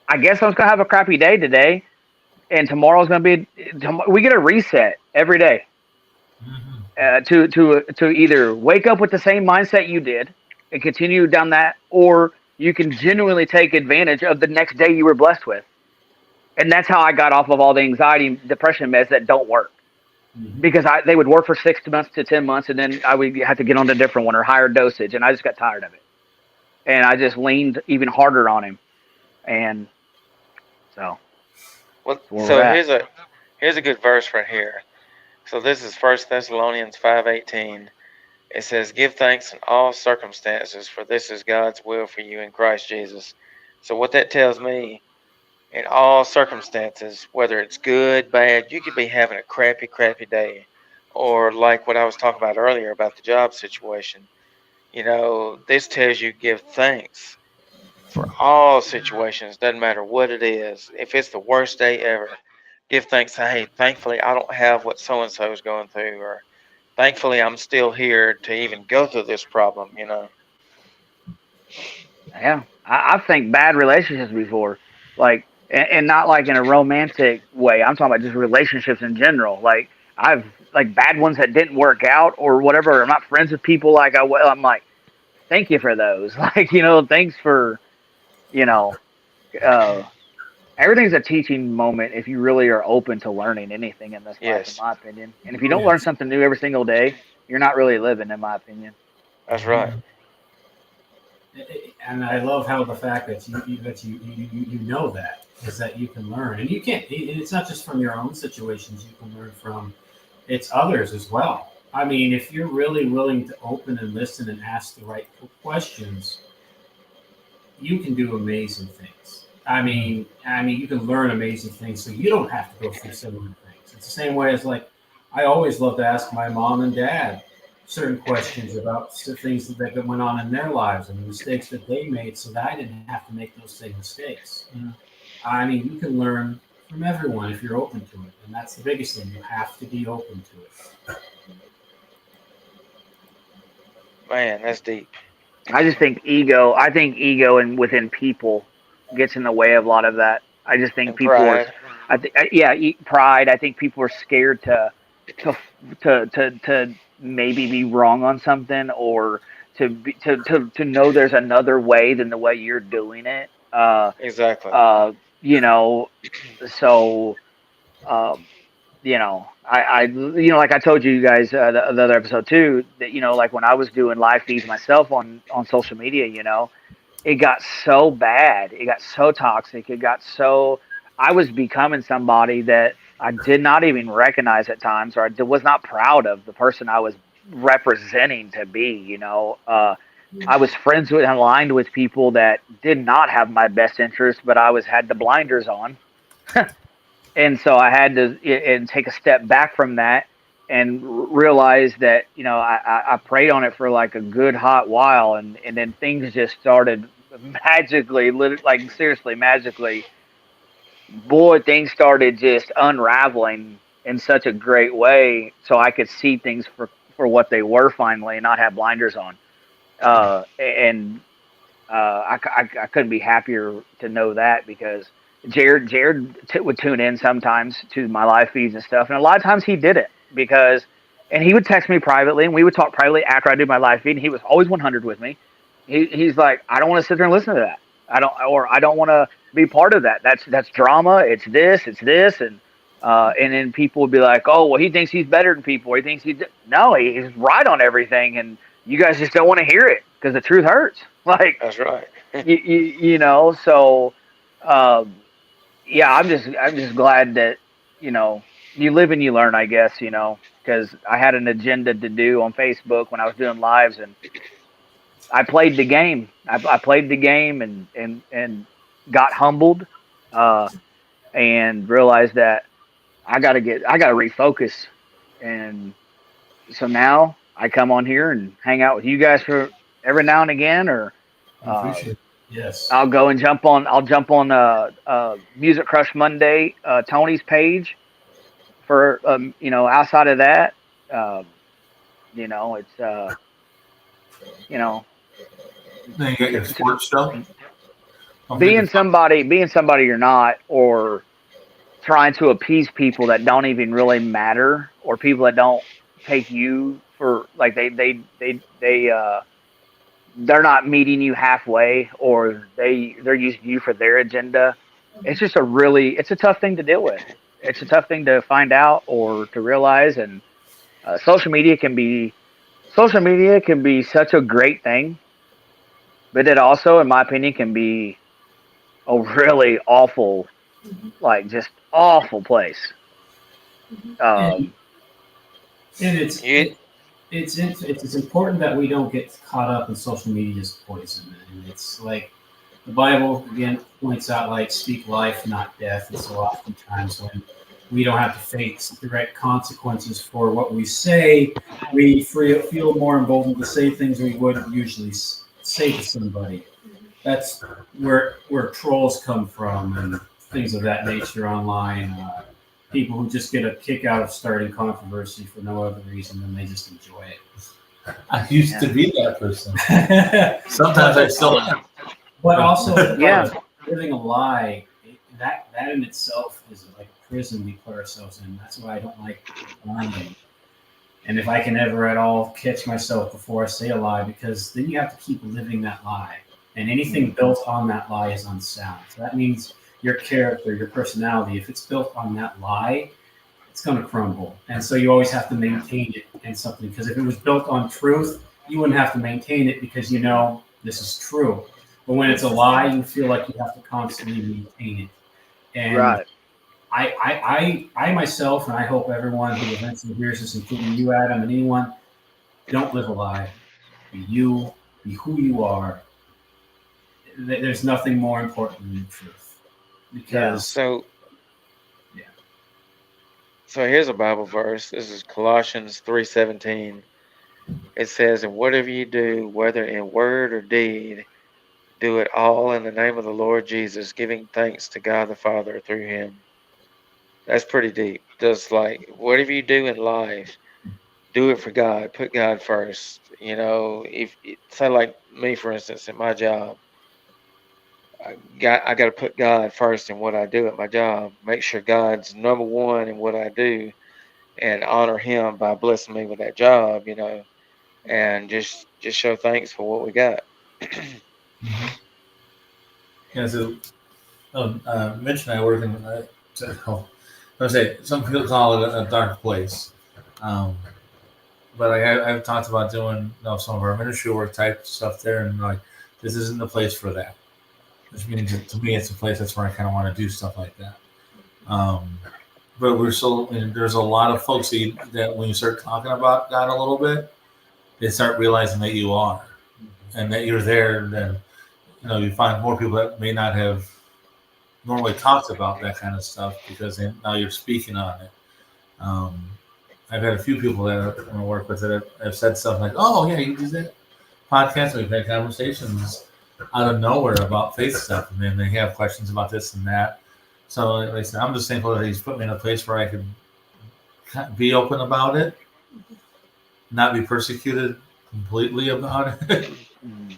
I guess I'm gonna have a crappy day today, and tomorrow's gonna be. We get a reset every day. To either wake up with the same mindset you did and continue down that, or you can genuinely take advantage of the next day you were blessed with. And that's how I got off of all the anxiety, depression meds that don't work. Because they would work for 6 months to 10 months, and then I would have to get on a different one or higher dosage, and I just got tired of it. And I just leaned even harder on him. And so, Well, where so we're at. here's a good verse right here. So this is 1 Thessalonians 5:18. It says, "Give thanks in all circumstances, for this is God's will for you in Christ Jesus." So what that tells me, in all circumstances, whether it's good, bad, you could be having a crappy, crappy day, or like what I was talking about earlier about the job situation. This tells you give thanks for all situations. Doesn't matter what it is. If it's the worst day ever, give thanks. Hey, thankfully I don't have what so and so is going through, or thankfully I'm still here to even go through this problem. Yeah, I've think bad relationships before, like, and not like in a romantic way. I'm talking about just relationships in general. Like I've like bad ones that didn't work out or whatever. I'm not friends with people like I'm like, thank you for those. Like, thanks for, you know, uh, everything's a teaching moment if you really are open to learning anything in this life, in Yes, my opinion. And if you Oh, don't learn yes. something new every single day, you're not really living, in my opinion. that's right. And I love how the fact that you know that is that you can learn, and you can't. It's not just from your own situations. You can learn from it's others as well. I mean, if you're really willing to open and listen and ask the right questions, you can do amazing things. I mean, you can learn amazing things, so you don't have to go through similar things. It's the same way as like I always love to ask my mom and dad certain questions about things that went on in their lives and the mistakes that they made, so that I didn't have to make those same mistakes. I mean, you can learn from everyone if you're open to it, and that's the biggest thing. You have to be open to it. Man, that's deep. I just think ego. I think ego and within people gets in the way of a lot of that. I just think And people are. pride. Yeah, pride. I think people are scared to to maybe be wrong on something or to know there's another way than the way you're doing it. Exactly. You know, so um, like I told you guys the other episode too, that like when I was doing live feeds myself on social media, it got so bad, it got so toxic, it got so I was becoming somebody that I did not even recognize at times, or I was not proud of the person I was representing to be. I was friends with and aligned with people that did not have my best interest, but I was had the blinders on, and so I had to and take a step back from that and realize that I prayed on it for like a good hot while, and then things just started magically, like seriously magically. Boy, things started just unraveling in such a great way, so I could see things for what they were finally, and not have blinders on. And I couldn't be happier to know that because Jared would tune in sometimes to my live feeds and stuff, and a lot of times he did it because and he would text me privately, and we would talk privately after I do my live feed. And he was always 100 with me. He's like, I don't want to sit there and listen to that. I don't want to be part of that. That's drama. It's this, and then people would be like, oh, well, he thinks he's better than people. Or he thinks no, he's right on everything, and you guys just don't want to hear it because the truth hurts. Like, That's right. you know, so yeah, I'm just glad that you live and you learn, I guess, because I had an agenda to do on Facebook when I was doing lives, and I played the game. I played the game and got humbled, and realized that I gotta refocus. And so now I come on here and hang out with you guys for every now and again, or I appreciate it. Yes. I'll go and jump on Music Crush Monday, Tony's page for outside of that, it's Then you got your sports show. being somebody you're not, or trying to appease people that don't even really matter, or people that don't take you for, like, they're not meeting you halfway, or they're using you for their agenda. It's just it's a tough thing to deal with. It's a tough thing to find out or to realize. And social media can be such a great thing, but it also, in my opinion, can be a really awful, like, just awful place. And it's important that we don't get caught up in social media's poison. And it's like the Bible again points out, like, speak life, not death. And so oftentimes when we don't have to face direct consequences for what we say, we feel more emboldened to say things we would usually say to somebody. That's where trolls come from and things of that nature online. People who just get a kick out of starting controversy for no other reason than they just enjoy it. I used to be that person. Sometimes I still am. But also, Yeah. living a lie, that in itself is like a prison we put ourselves in. That's why I don't like lying. And if I can ever at all catch myself before I say a lie, because then you have to keep living that lie. And anything built on that lie is unsound. So that means your character, your personality, if it's built on that lie, it's going to crumble. And so you always have to maintain it in something. Because if it was built on truth, you wouldn't have to maintain it because this is true. But when it's a lie, you feel like you have to constantly maintain it. And Right. I myself, and I hope everyone who eventually hears this, including you, Adam, and anyone, don't live a lie. Be you. Be who you are. There's nothing more important than the truth. Because So here's a Bible verse. This is Colossians 3:17. It says, "And whatever you do, whether in word or deed, do it all in the name of the Lord Jesus, giving thanks to God the Father through Him." That's pretty deep. Just like whatever you do in life, do it for God. Put God first. If say like me, for instance, at my job, I got to put God first in what I do at my job. Make sure God's number one in what I do, and honor Him by blessing me with that job. And just show thanks for what we got. Yeah, so Mitch and I work in. I say some people call it a dark place, but I've talked about doing some of our ministry work type stuff there, and like this isn't the place for that. Which means that, to me, it's a place that's where I kind of want to do stuff like that. But there's a lot of folks that when you start talking about God a little bit, they start realizing that you are, and that you're there. And then you find more people that may not have normally talked about that kind of stuff because now you're speaking on it. I've had a few people that I work with that have said stuff like, "Oh yeah, you do that podcast." We've had conversations out of nowhere about faith stuff, and then they have questions about this and that. So like I said, I'm just thankful that He's put me in a place where I can be open about it, not be persecuted completely about it.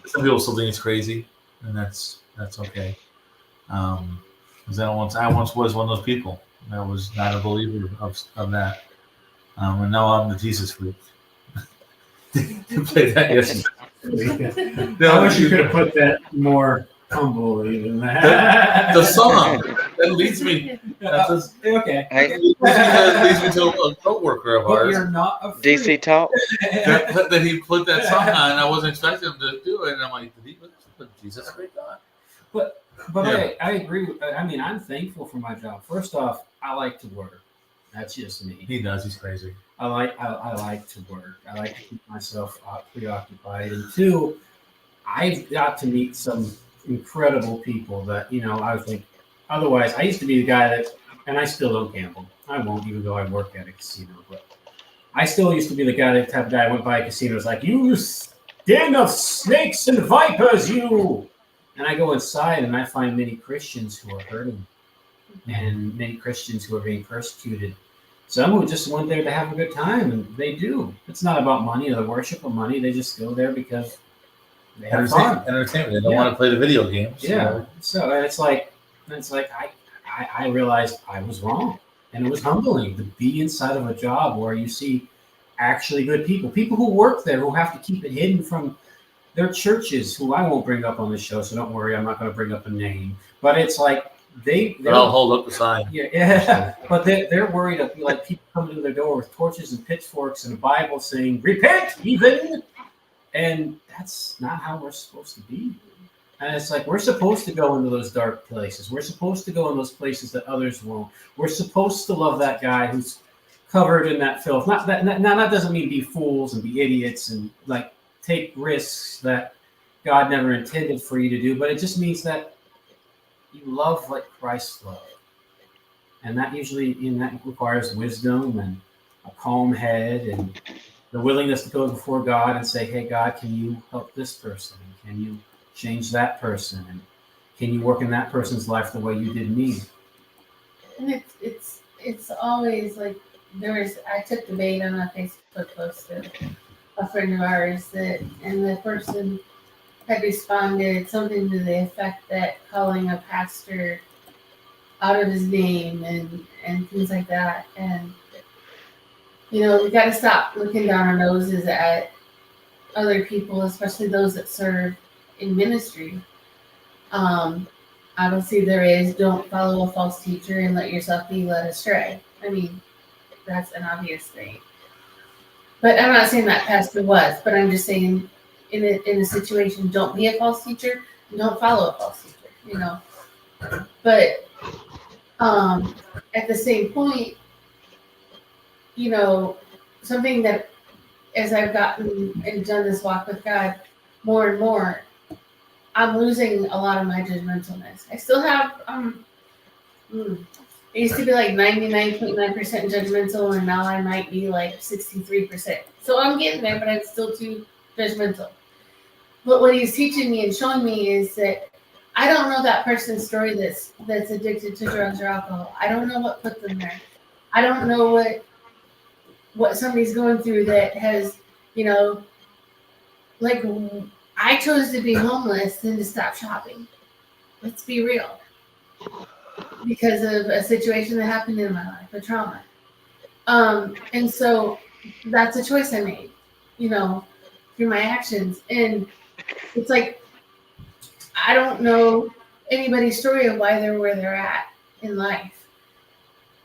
Some people still think it's crazy, and that's okay. Because I once was one of those people that was not a believer of that. And now I'm the Jesus freak. You played that yesterday. I wish you could have put that more humbly than that. The song that leads me. That Okay. Hey, leads me to a co-worker of But ours. you're not afraid. DC talk. That he put that song on, and I wasn't expecting him to do it. And I'm like, did he put Jesus freak on? But Yeah. I agree. I mean, I'm thankful for my job. First off, I like to work. That's just me. He does. He's crazy. I like to work. I like to keep myself preoccupied. And two, I've got to meet some incredible people that I think. Otherwise, I used to be the guy that, and I still don't gamble. I won't, even though I work at a casino. But I still used to be the guy that type of guy went by a casino was like, "You den of snakes and vipers, you!" And I go inside and I find many Christians who are hurting, and many Christians who are being persecuted. Some who just went there to have a good time, and they do. It's not about money or the worship of money. They just go there because they have fun. Entertainment. They don't Yeah. want to play the video games. Yeah. So it's like I realized I was wrong, and it was humbling to be inside of a job where you see actually good people who work there who have to keep it hidden from their churches, who I won't bring up on the show. So don't worry, I'm not going to bring up a name. But it's like I'll hold up the sign. yeah. But they're worried of like people coming to their door with torches and pitchforks and a Bible saying "Repent," even, and that's not how we're supposed to be. And it's like we're supposed to go into those dark places. We're supposed to go in those places that others won't. We're supposed to love that guy who's covered in that filth. Now that doesn't mean be fools and be idiots and like take risks that God never intended for you to do. But it just means that you love like Christ loved. And that usually that requires wisdom and a calm head and the willingness to go before God and say, "Hey, God, can you help this person? And can you change that person? And can you work in that person's life the way you did me?" And it's always like I took the bait on a Facebook post of a friend of ours and the person had responded something to the effect that calling a pastor out of his name and things like that. And we got to stop looking down our noses at other people, especially those that serve in ministry. Obviously there is, don't follow a false teacher and let yourself be led astray. I mean, that's an obvious thing. But I'm not saying that pastor was, but I'm just saying in a situation, don't be a false teacher, don't follow a false teacher, But at the same point, something that as I've gotten and done this walk with God more and more, I'm losing a lot of my judgmentalness. I still have I used to be like 99.9% judgmental, and now I might be like 63%. So I'm getting there, but I'm still too judgmental. But what he's teaching me and showing me is that I don't know that person's story that's addicted to drugs or alcohol. I don't know what put them there. I don't know what somebody's going through that has, like I chose to be homeless than to stop shopping. Let's be real. Because of a situation that happened in my life, a trauma. And so that's a choice I made, through my actions. And it's like, I don't know anybody's story of why they're where they're at in life.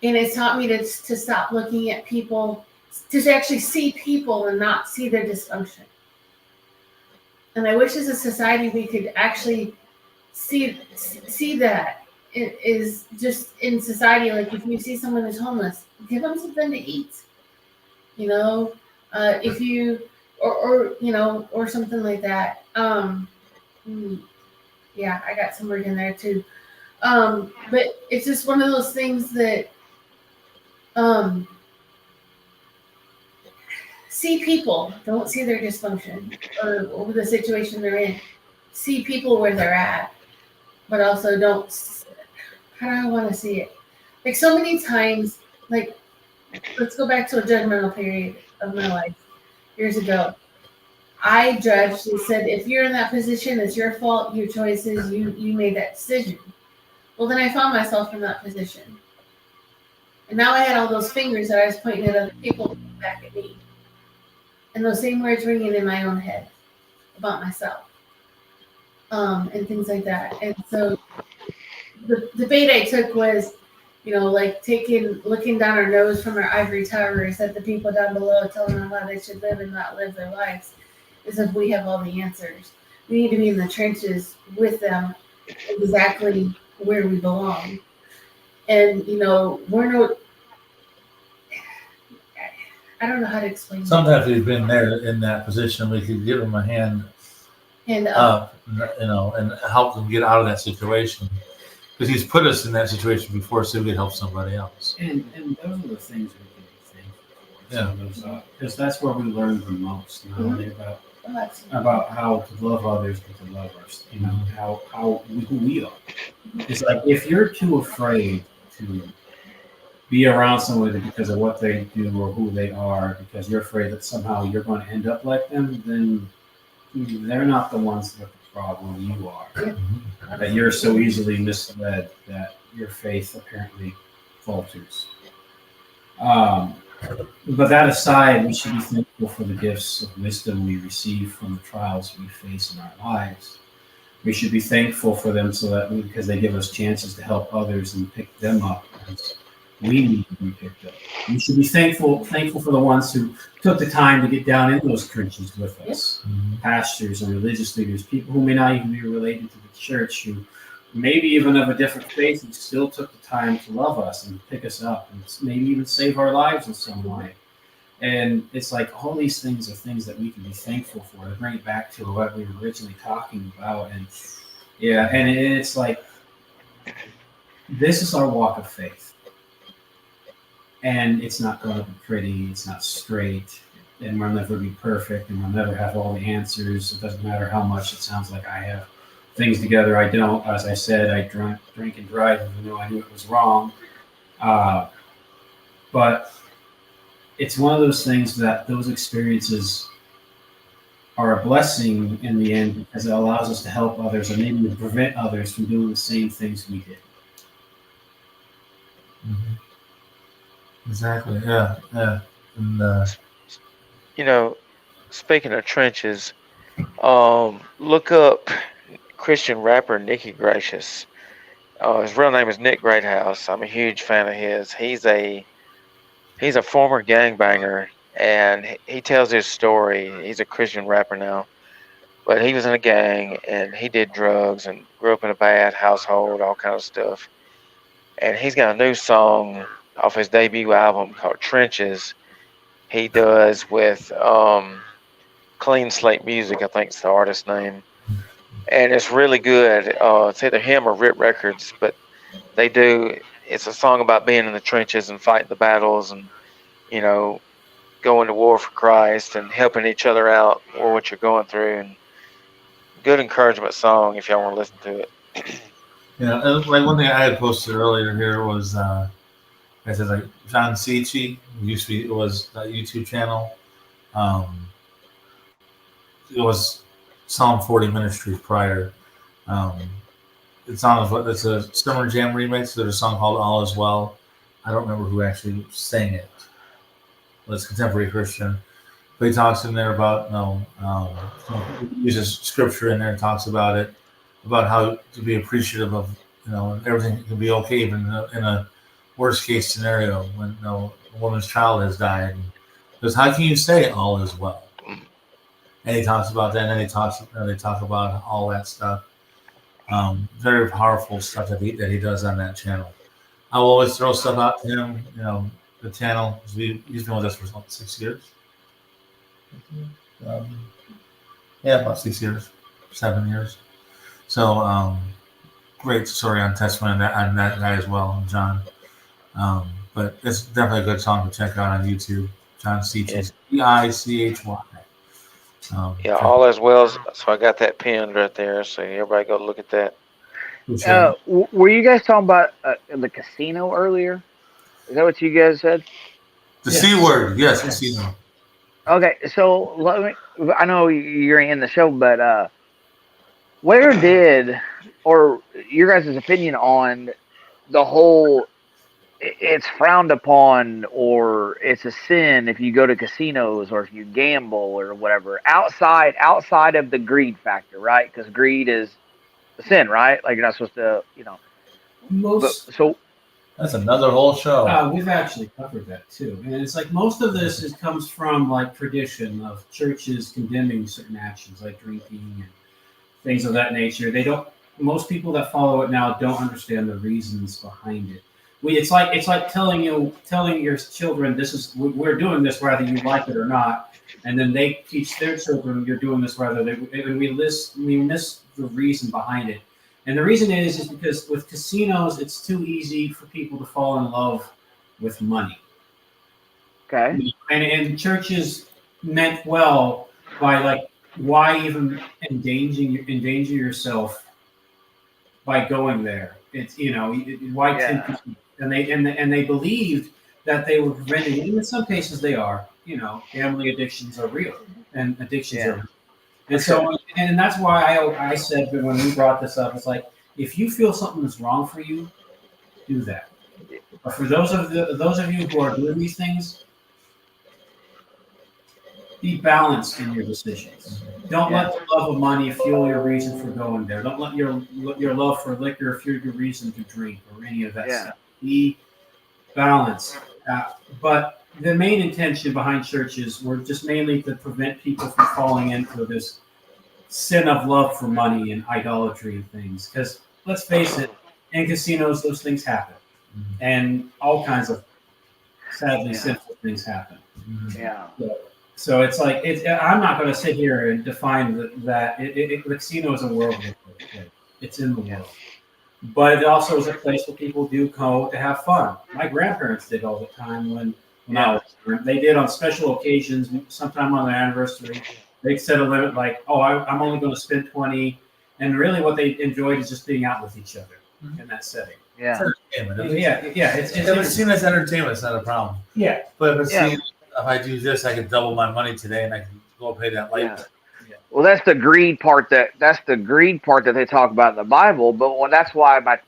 And it's taught me to stop looking at people, to actually see people and not see their dysfunction. And I wish as a society we could actually see that. It is just in society, like if you see someone who's homeless, give them something to eat, if you, or something like that. Yeah, I got some work in there too. But it's just one of those things that, see people, don't see their dysfunction or the situation they're in. See people where they're at, but also don't. How do I want to see it? Like so many times, like let's go back to a judgmental period of my life years ago. I judged and said, if you're in that position, it's your fault, your choices, you made that decision. Well, then I found myself in that position. And now I had all those fingers that I was pointing at other people back at me. And those same words ringing in my own head about myself. And things like that. And so the debate I took was, like looking down our nose from our ivory towers at the people down below, telling them how they should live and not live their lives, as if we have all the answers. We need to be in the trenches with them, exactly where we belong. And we're no. I don't know how to explain. Sometimes we've been there in that position. We could give them a hand up, and help them get out of that situation. Because he's put us in that situation before, so we could help somebody else. And those are the things we can be thankful for. Because that's where we learn the most, not only about how to love others, but to love us. Who we are. It's like if you're too afraid to be around somebody because of what they do or who they are, because you're afraid that somehow you're going to end up like them, then they're not the ones with the problem. You are. That you're so easily misled that your faith apparently falters. But that aside, we should be thankful for the gifts of wisdom we receive from the trials we face in our lives. We should be thankful for them because they give us chances to help others and pick them up as we need to be picked up. We should be thankful for the ones who took the time to get down in those trenches with us. Pastors and religious leaders, people who may not even be related to the church, who maybe even of a different faith, and still took the time to love us and pick us up and maybe even save our lives in some way. And it's like all these things are things that we can be thankful for, to bring it back to what we were originally talking about. And it's like, this is our walk of faith. And it's not going to be pretty, it's not straight, and we'll never be perfect, and we'll never have all the answers. It doesn't matter how much it sounds like I have things together. I don't. As I said, I drink and drive, even though I knew it was wrong. But it's one of those things that those experiences are a blessing in the end, because it allows us to help others and maybe to prevent others from doing the same things we did. Exactly. Yeah. And speaking of trenches, look up Christian rapper Nicky Gracious. His real name is Nick Greathouse. I'm a huge fan of his. He's a former gangbanger, and he tells his story. He's a Christian rapper now, but he was in a gang and he did drugs and grew up in a bad household, all kind of stuff. And he's got a new song off his debut album called Trenches. He does with Clean Slate Music, I think it's the artist's name. And it's really good. It's either him or Rip Records, but it's a song about being in the trenches and fighting the battles and, going to war for Christ and helping each other out or what you're going through. And good encouragement song if y'all want to listen to it. Yeah, like one thing I had posted earlier here was I said like John Cici was a YouTube channel. It was Psalm 40 Ministries prior. It's a Summer Jam remix. There's a song called All Is Well. I don't remember who actually sang it. Well, it's contemporary Christian. But he talks in there about uses scripture in there and talks about it, about how to be appreciative of everything can be okay even in a worst case scenario when a woman's child has died. Because how can you say all is well? And he talks about that, and then they talk about all that stuff. Very powerful stuff that he does on that channel. I will always throw stuff out to him. The channel. He's been with us for 6 years. About 6 years, 7 years. So great story on Testament on that guy as well, John. But it's definitely a good song to check out on YouTube. John Cici, Ichy. All as well. So I got that pinned right there. So everybody go look at that. Were you guys talking about the casino earlier? Is that what you guys said? The C word, yes, casino. Okay, so I know you're in the show, but where or your guys' opinion on the whole it's frowned upon or it's a sin if you go to casinos or if you gamble or whatever outside of the greed factor, right? Because greed is a sin, right? Like you're not supposed to, but Most so That's another whole show. we've actually covered that too, and it's like most of this comes from like tradition of churches condemning certain actions like drinking and things of that nature. They don't. Most people that follow it now don't understand the reasons behind it. It's like telling your children we're doing this whether you like it or not, and then they teach their children you're doing this whether they and we miss the reason behind it. And the reason is because with casinos it's too easy for people to fall in love with money. okay, And churches meant well by like why even endanger yourself by going there. It's why yeah, tempt you? And they believed that they were preventing. And in some cases, they are. Gambling addictions are real, and addictions are yeah, real. for And so, sure, and that's why I said when we brought this up, it's like if you feel something is wrong for you, do that. But for those of you who are doing these things, be balanced in your decisions. Don't yeah, let the love of money fuel your reason for going there. Don't let your love for liquor fuel your reason to drink or any of that yeah, stuff. Be balanced. But the main intention behind churches were just mainly to prevent people from falling into this sin of love for money and idolatry and things. Because let's face it, in casinos, those things happen, and all kinds of sadly yeah, sinful things happen. yeah, So it's like I'm not going to sit here and define that the casino is a world. It's in the yeah, world, but it also is a place where people do go to have fun. My grandparents did all the time when I yeah, was young. They did on special occasions, sometime on their anniversary. They set a limit like, oh, I'm only going to spend 20, and really what they enjoyed is just being out with each other in that setting. It's yeah, entertainment. Yeah. It's If it's seen as entertainment, it's not a problem. yeah. But if it's yeah, seen, if I do this, I can double my money today, and I can go pay that light yeah. bill. Well, that's the greed part that they talk about in the Bible. But that's why my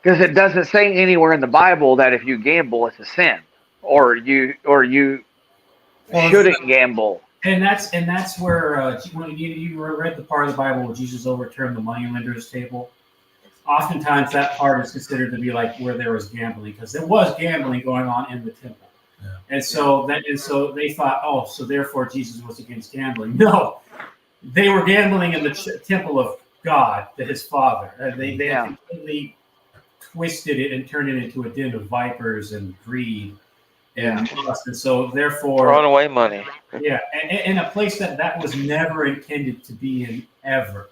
because it doesn't say anywhere in the Bible that if you gamble, it's a sin, or you Well, shouldn't gamble. And that's where when you read the part of the Bible where Jesus overturned the moneylender's table. Oftentimes, that part is considered to be like where there was gambling because there was gambling going on in the temple. Yeah. And so they thought, oh, so therefore Jesus was against gambling. No, they were gambling in the temple of God, to His Father. And they had Yeah, completely twisted it and turned it into a den of vipers and greed yeah, and lust. And so therefore, Throwing away money. yeah, and a place that was never intended to be in ever.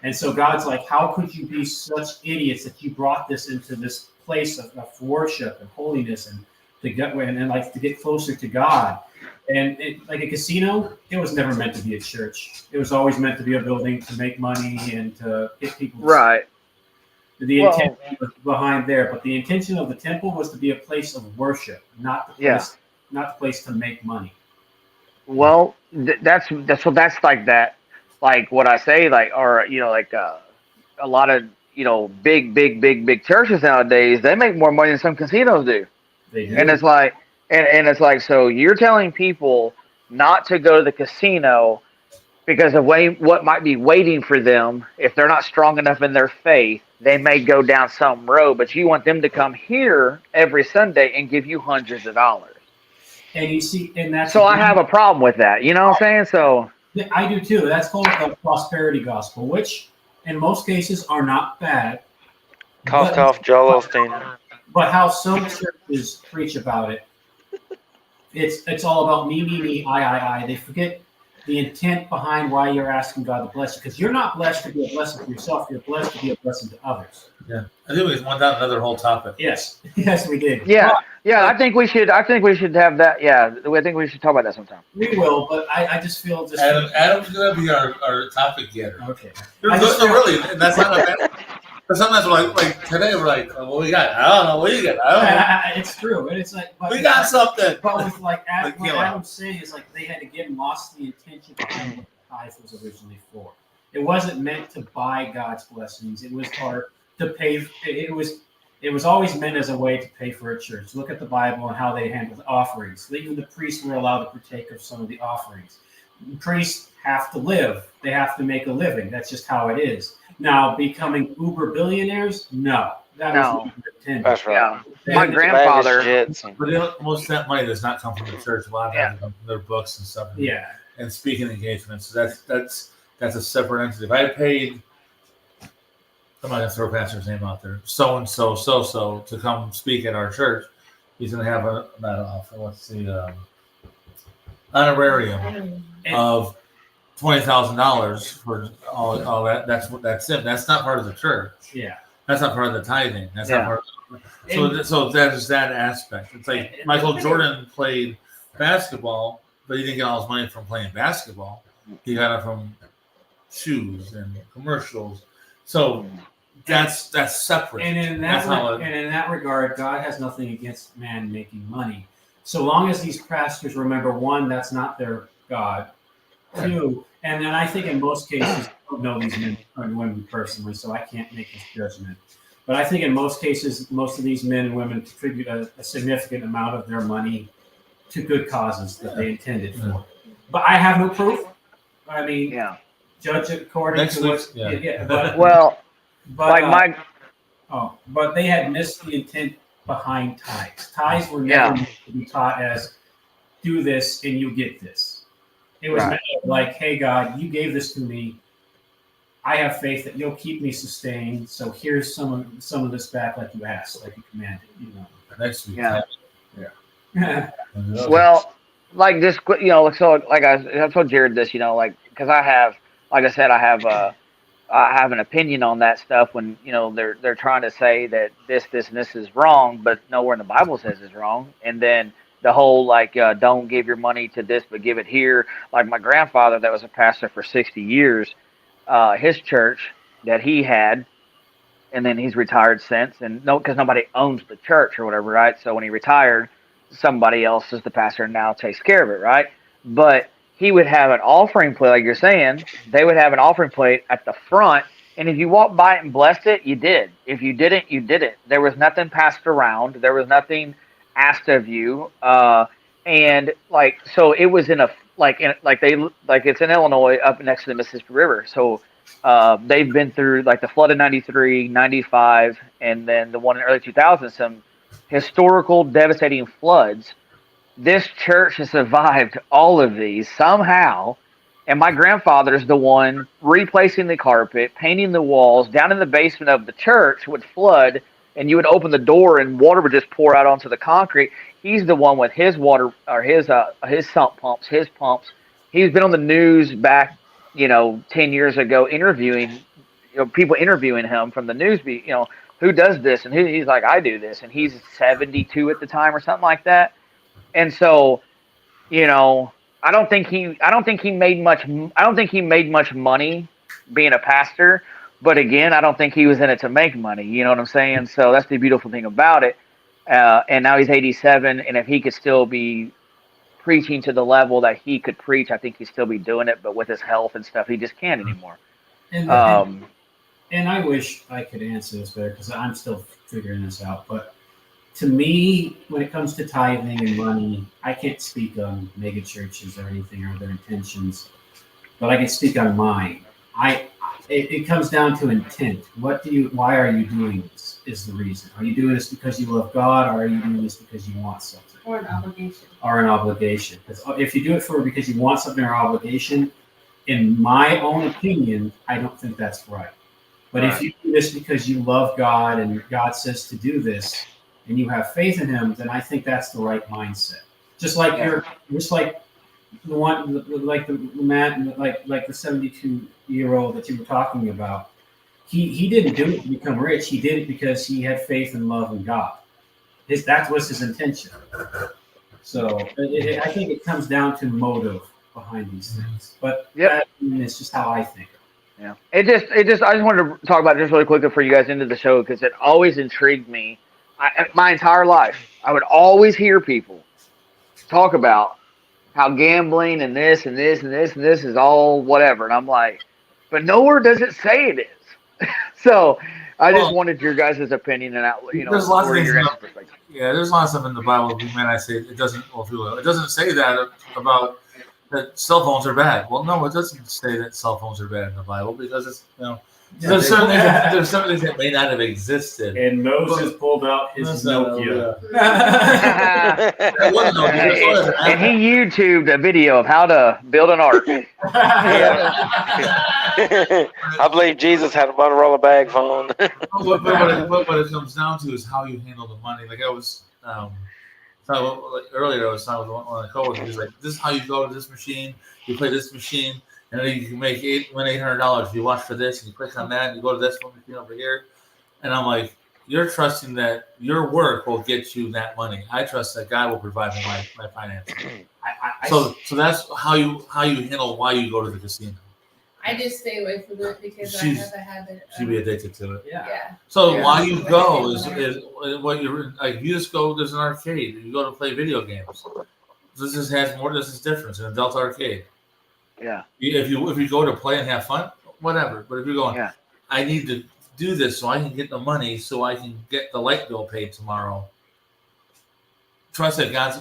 And so God's like, how could you be such idiots that you brought this into this place of worship and holiness and to get and like to get closer to God? And like a casino, it was never meant to be a church. It was always meant to be a building to make money and to get people. right. The Well, intention was behind there, but the intention of the temple was to be a place of worship, yeah. not the place to make money. Well, that's like that, like what I say, like or like a lot of big churches nowadays. They make more money than some casinos do. They And do. it's like, and it's like, so you're telling people not to go to the casino because of what might be waiting for them if they're not strong enough in their faith. They may go down some road, but you want them to come here every Sunday and give you hundreds of dollars. And you see, and that's So I have a problem with that. You know what I'm saying? So yeah, I do too. That's called the prosperity gospel, which in most cases are not bad. Cough, But, cough, Joel Osteen. but how some churches preach about it, it's all about me, I. They forget the intent behind why you're asking God to bless you, because you're not blessed to be a blessing to yourself. You're blessed to be a blessing to others. Yeah, I think we went down another whole topic. Yes, yes, we did. yeah, But yeah. I think we should have that. Yeah, I think we should talk about that sometime. we will. But I just feel just Adam's gonna be our topic getter. okay. No, I just no, feel- really, and that's not a bad. But sometimes we're like today we're like, oh, what we got? I don't know. What you got? I don't know. It's true, and it's like but, We got something. But with like Like, what you know. Adam's saying is like they had again lost the intention behind what the tithe was originally for. It wasn't meant to buy God's blessings. It was for to pay. it was always meant as a way to pay for a church. Look at the Bible and how they handled offerings. Even the priests were allowed to partake of some of the offerings. Priests have to live. They have to make a living. That's just how it is. Now, becoming uber billionaires, no. That was No. never intended. That's right. Yeah. My And- grandfather. Lavish jets and- But most of that money does not come from the church. A lot of Yeah. times it comes from their books and stuff. Yeah. And speaking engagements. So that's a separate entity. If I paid, I'm not gonna throw a pastor's name out there, so and so to come speak at our church, he's gonna have a not an offer. What's the honorarium of $20,000 for all that. That's it. That's not part of the church. Yeah. That's not part of the tithing. That's Yeah. not part of so that is that aspect. It's like Michael Jordan played basketball, but he didn't get all his money from playing basketball. He got it from shoes and commercials. So that's separate. And in That's how that regard, God has nothing against man making money. So long as these pastors remember, one, that's not their God. Two, and then I think in most cases, I don't know these men and women personally, so I can't make this judgment. But I think in most cases, most of these men and women contribute a significant amount of their money to good causes that they intended for. But I have no proof. I mean, Yeah. judge it according Next to week's- what. yeah. Well, but like my but they had missed the intent behind tithes. Tithes were never meant to be taught as do this and you get this. It was meant like, hey God, you gave this to me. I have faith that you'll keep me sustained. So here's some of this back, like you asked, like you commanded. You know. Next week. Yeah. Yeah. Well, like this, so like I told Jared this, like because I have, like I said, I have an opinion on that stuff when they're trying to say that this and this is wrong, but nowhere in the Bible says it's wrong. And then the whole like don't give your money to this, but give it here. Like my grandfather, that was a pastor for 60 years, his church that he had, and then he's retired since, and because nobody owns the church or whatever, right? So when he retired, somebody else is the pastor and now takes care of it, right? But he would have an offering plate, like you're saying. They would have an offering plate at the front, and if you walked by it and blessed it, you did. If you didn't, you didn't. There was nothing passed around. There was nothing asked of you, and like so, it was it's in Illinois, up next to the Mississippi River. So they've been through like the flood of 93, 95, and then the one in early 2000s, some historical devastating floods. This church has survived all of these somehow, and my grandfather's the one replacing the carpet, painting the walls. Down in the basement of the church would flood, and you would open the door and water would just pour out onto the concrete. He's the one with his water or his sump pumps, his pumps. He's been on the news back 10 years ago interviewing people interviewing him from the news beat, who does this, and he's like, I do this, and he's 72 at the time or something like that. And so, I don't think he made much money being a pastor, but again, I don't think he was in it to make money. You know what I'm saying? So that's the beautiful thing about it. And now he's 87, and if he could still be preaching to the level that he could preach, I think he'd still be doing it. But with his health and stuff, he just can't anymore. And I wish I could answer this better because I'm still figuring this out. But to me, when it comes to tithing and money, I can't speak on mega churches or anything or their intentions, but I can speak on mine. It comes down to intent. Why are you doing this is the reason. Are you doing this because you love God, or are you doing this because you want something? Or an obligation. Or an obligation. Because if you do it because you want something or obligation, in my own opinion, I don't think that's right. But if you do this because you love God and God says to do this, and you have faith in Him, then I think that's the right mindset. Just like the one, like the man, like the 72-year-old that you were talking about. He didn't do it to become rich. He did it because he had faith and love in God. That was his intention. So I think it comes down to motive behind these things. But it's just how I think. Yeah. I just wanted to talk about it just really quickly for you guys into the show because it always intrigued me. My entire life, I would always hear people talk about how gambling and this and this and this and this is all whatever. And I'm like, but nowhere does it say it is. So I just Well, wanted your guys' opinion and there's lots of or things. your guys' perspective. Yeah, there's a lot of stuff in the Bible. We might not say it doesn't. Well, it doesn't say that about that cell phones are bad. Well, no, it doesn't say that cell phones are bad in the Bible because it's there's certain things that may not have existed. And Moses pulled out his Nokia. That wasn't no good. It's always an And he Apple. YouTubed a video of how to build an ark. I believe Jesus had a Motorola bag phone. What it comes down to is how you handle the money. Like I was earlier, I was talking with one of the coworkers. He's like, "This is how you go to this machine. You play this machine, and then you can make $800. You watch for this, and you click on that, and you go to this one machine over here." And I'm like, "You're trusting that your work will get you that money. I trust that God will provide me my finances." So that's how you handle why you go to the casino. I just stay away from it because I have a habit. She'd be addicted to it. Yeah. So Yeah. why you go is what you're like. You just go. There's an arcade. You go to play video games. This is has more. This is different. It's an adult arcade. Yeah. If you go to play and have fun, whatever. But if you're going, Yeah. I need to do this so I can get the money so I can get the light bill paid tomorrow. Trust that God's.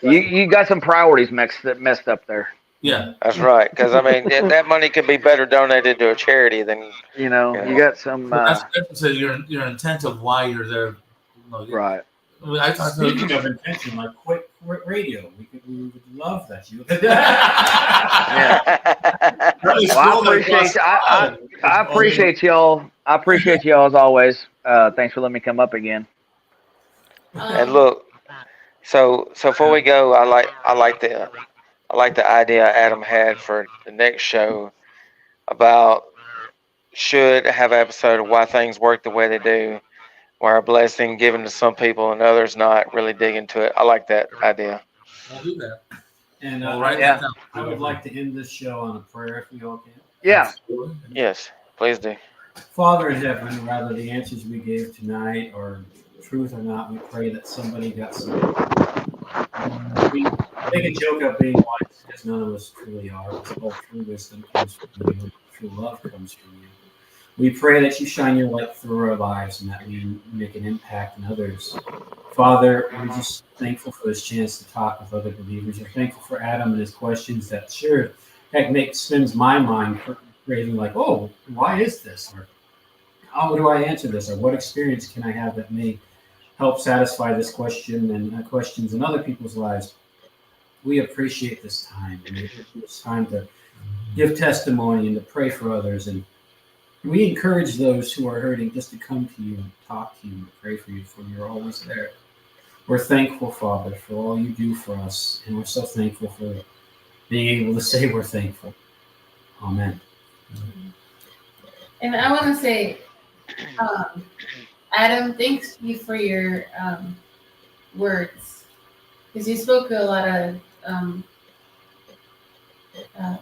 You got some priorities messed up there. Yeah, That's right. Because I mean, that money could be better donated to a charity than You got some that's so your intent of why you're there. right. I mean, I talked to Speaking of intention, like quit radio. We would love that you. Well, I appreciate y'all. I appreciate y'all as always. Thanks for letting me come up again. And look, so before we go, I like the idea Adam had for the next show about should have an episode of why things work the way they do, where a blessing given to some people and others not really dig into it. I like that idea. I'll do that. And Write that down. I would like to end this show on a prayer if we all can. Yeah. Yes, please do. Father in heaven, rather the answers we gave tonight are truth or not, we pray that somebody got some. We make a joke of being wise because none of us truly are. It's all true wisdom comes from you. True love comes from you. We pray that you shine your light through our lives and that we make an impact in others. Father, we're just thankful for this chance to talk with other believers. We're thankful for Adam and his questions that spins my mind craving like, oh, why is this? Or how do I answer this? Or what experience can I have that may help satisfy this question and questions in other people's lives? We appreciate this time. And it's time to give testimony and to pray for others. And we encourage those who are hurting just to come to you and talk to you and pray for you, for you're always there. We're thankful, Father, for all you do for us. And we're so thankful for being able to say we're thankful. Amen. And I want to say, Adam, thanks you for your words, because you spoke a lot of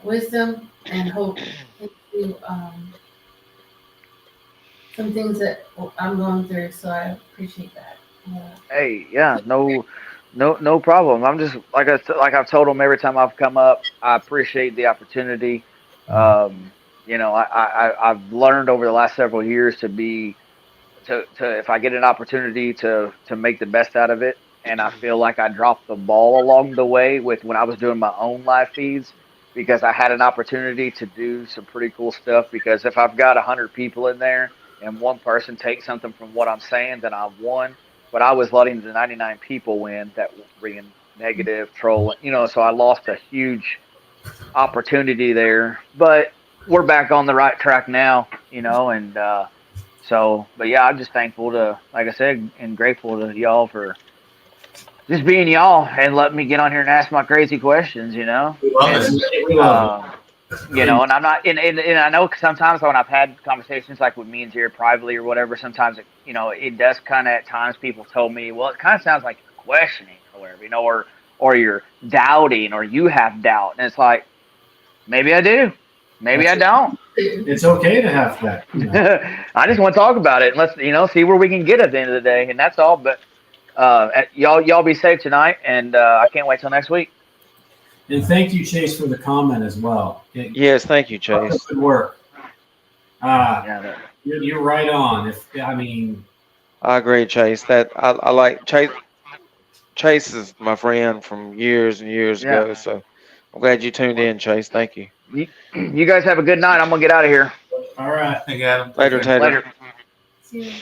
wisdom and hope into some things that I'm going through. So I appreciate that. Hey, yeah, no problem. I'm just like I've told them every time I've come up. I appreciate the opportunity. I've learned over the last several years to if I get an opportunity to make the best out of it. And I feel like I dropped the ball along the way with when I was doing my own live feeds, because I had an opportunity to do some pretty cool stuff. Because if I've got 100 people in there and one person takes something from what I'm saying, then I've won. But I was letting the 99 people win that were being negative, trolling, so I lost a huge opportunity there. But we're back on the right track now, and but yeah, I'm just thankful to, like I said, and grateful to y'all for just being y'all and letting me get on here and ask my crazy questions, We love it. And I'm not, and I know sometimes when I've had conversations like with me and Jared privately or whatever, sometimes it does kind of at times people told me, well, it kind of sounds like you're questioning or whatever, or you're doubting or you have doubt, and it's like maybe I do, maybe I don't. It's okay to have that. I just want to talk about it and let's see where we can get at the end of the day, and that's all. But y'all be safe tonight, and I can't wait till next week. And thank you, Chase, for the comment as well. Yes, thank you, Chase. Good work. Yeah, You're right on. I agree, Chase. That I like Chase. Chase is my friend from years and years yeah. ago. So I'm glad you tuned in, Chase. Thank you. You guys have a good night. I'm gonna get out of here. All right. Thank you, Adam. Take Later, care. Tater. Later. See you.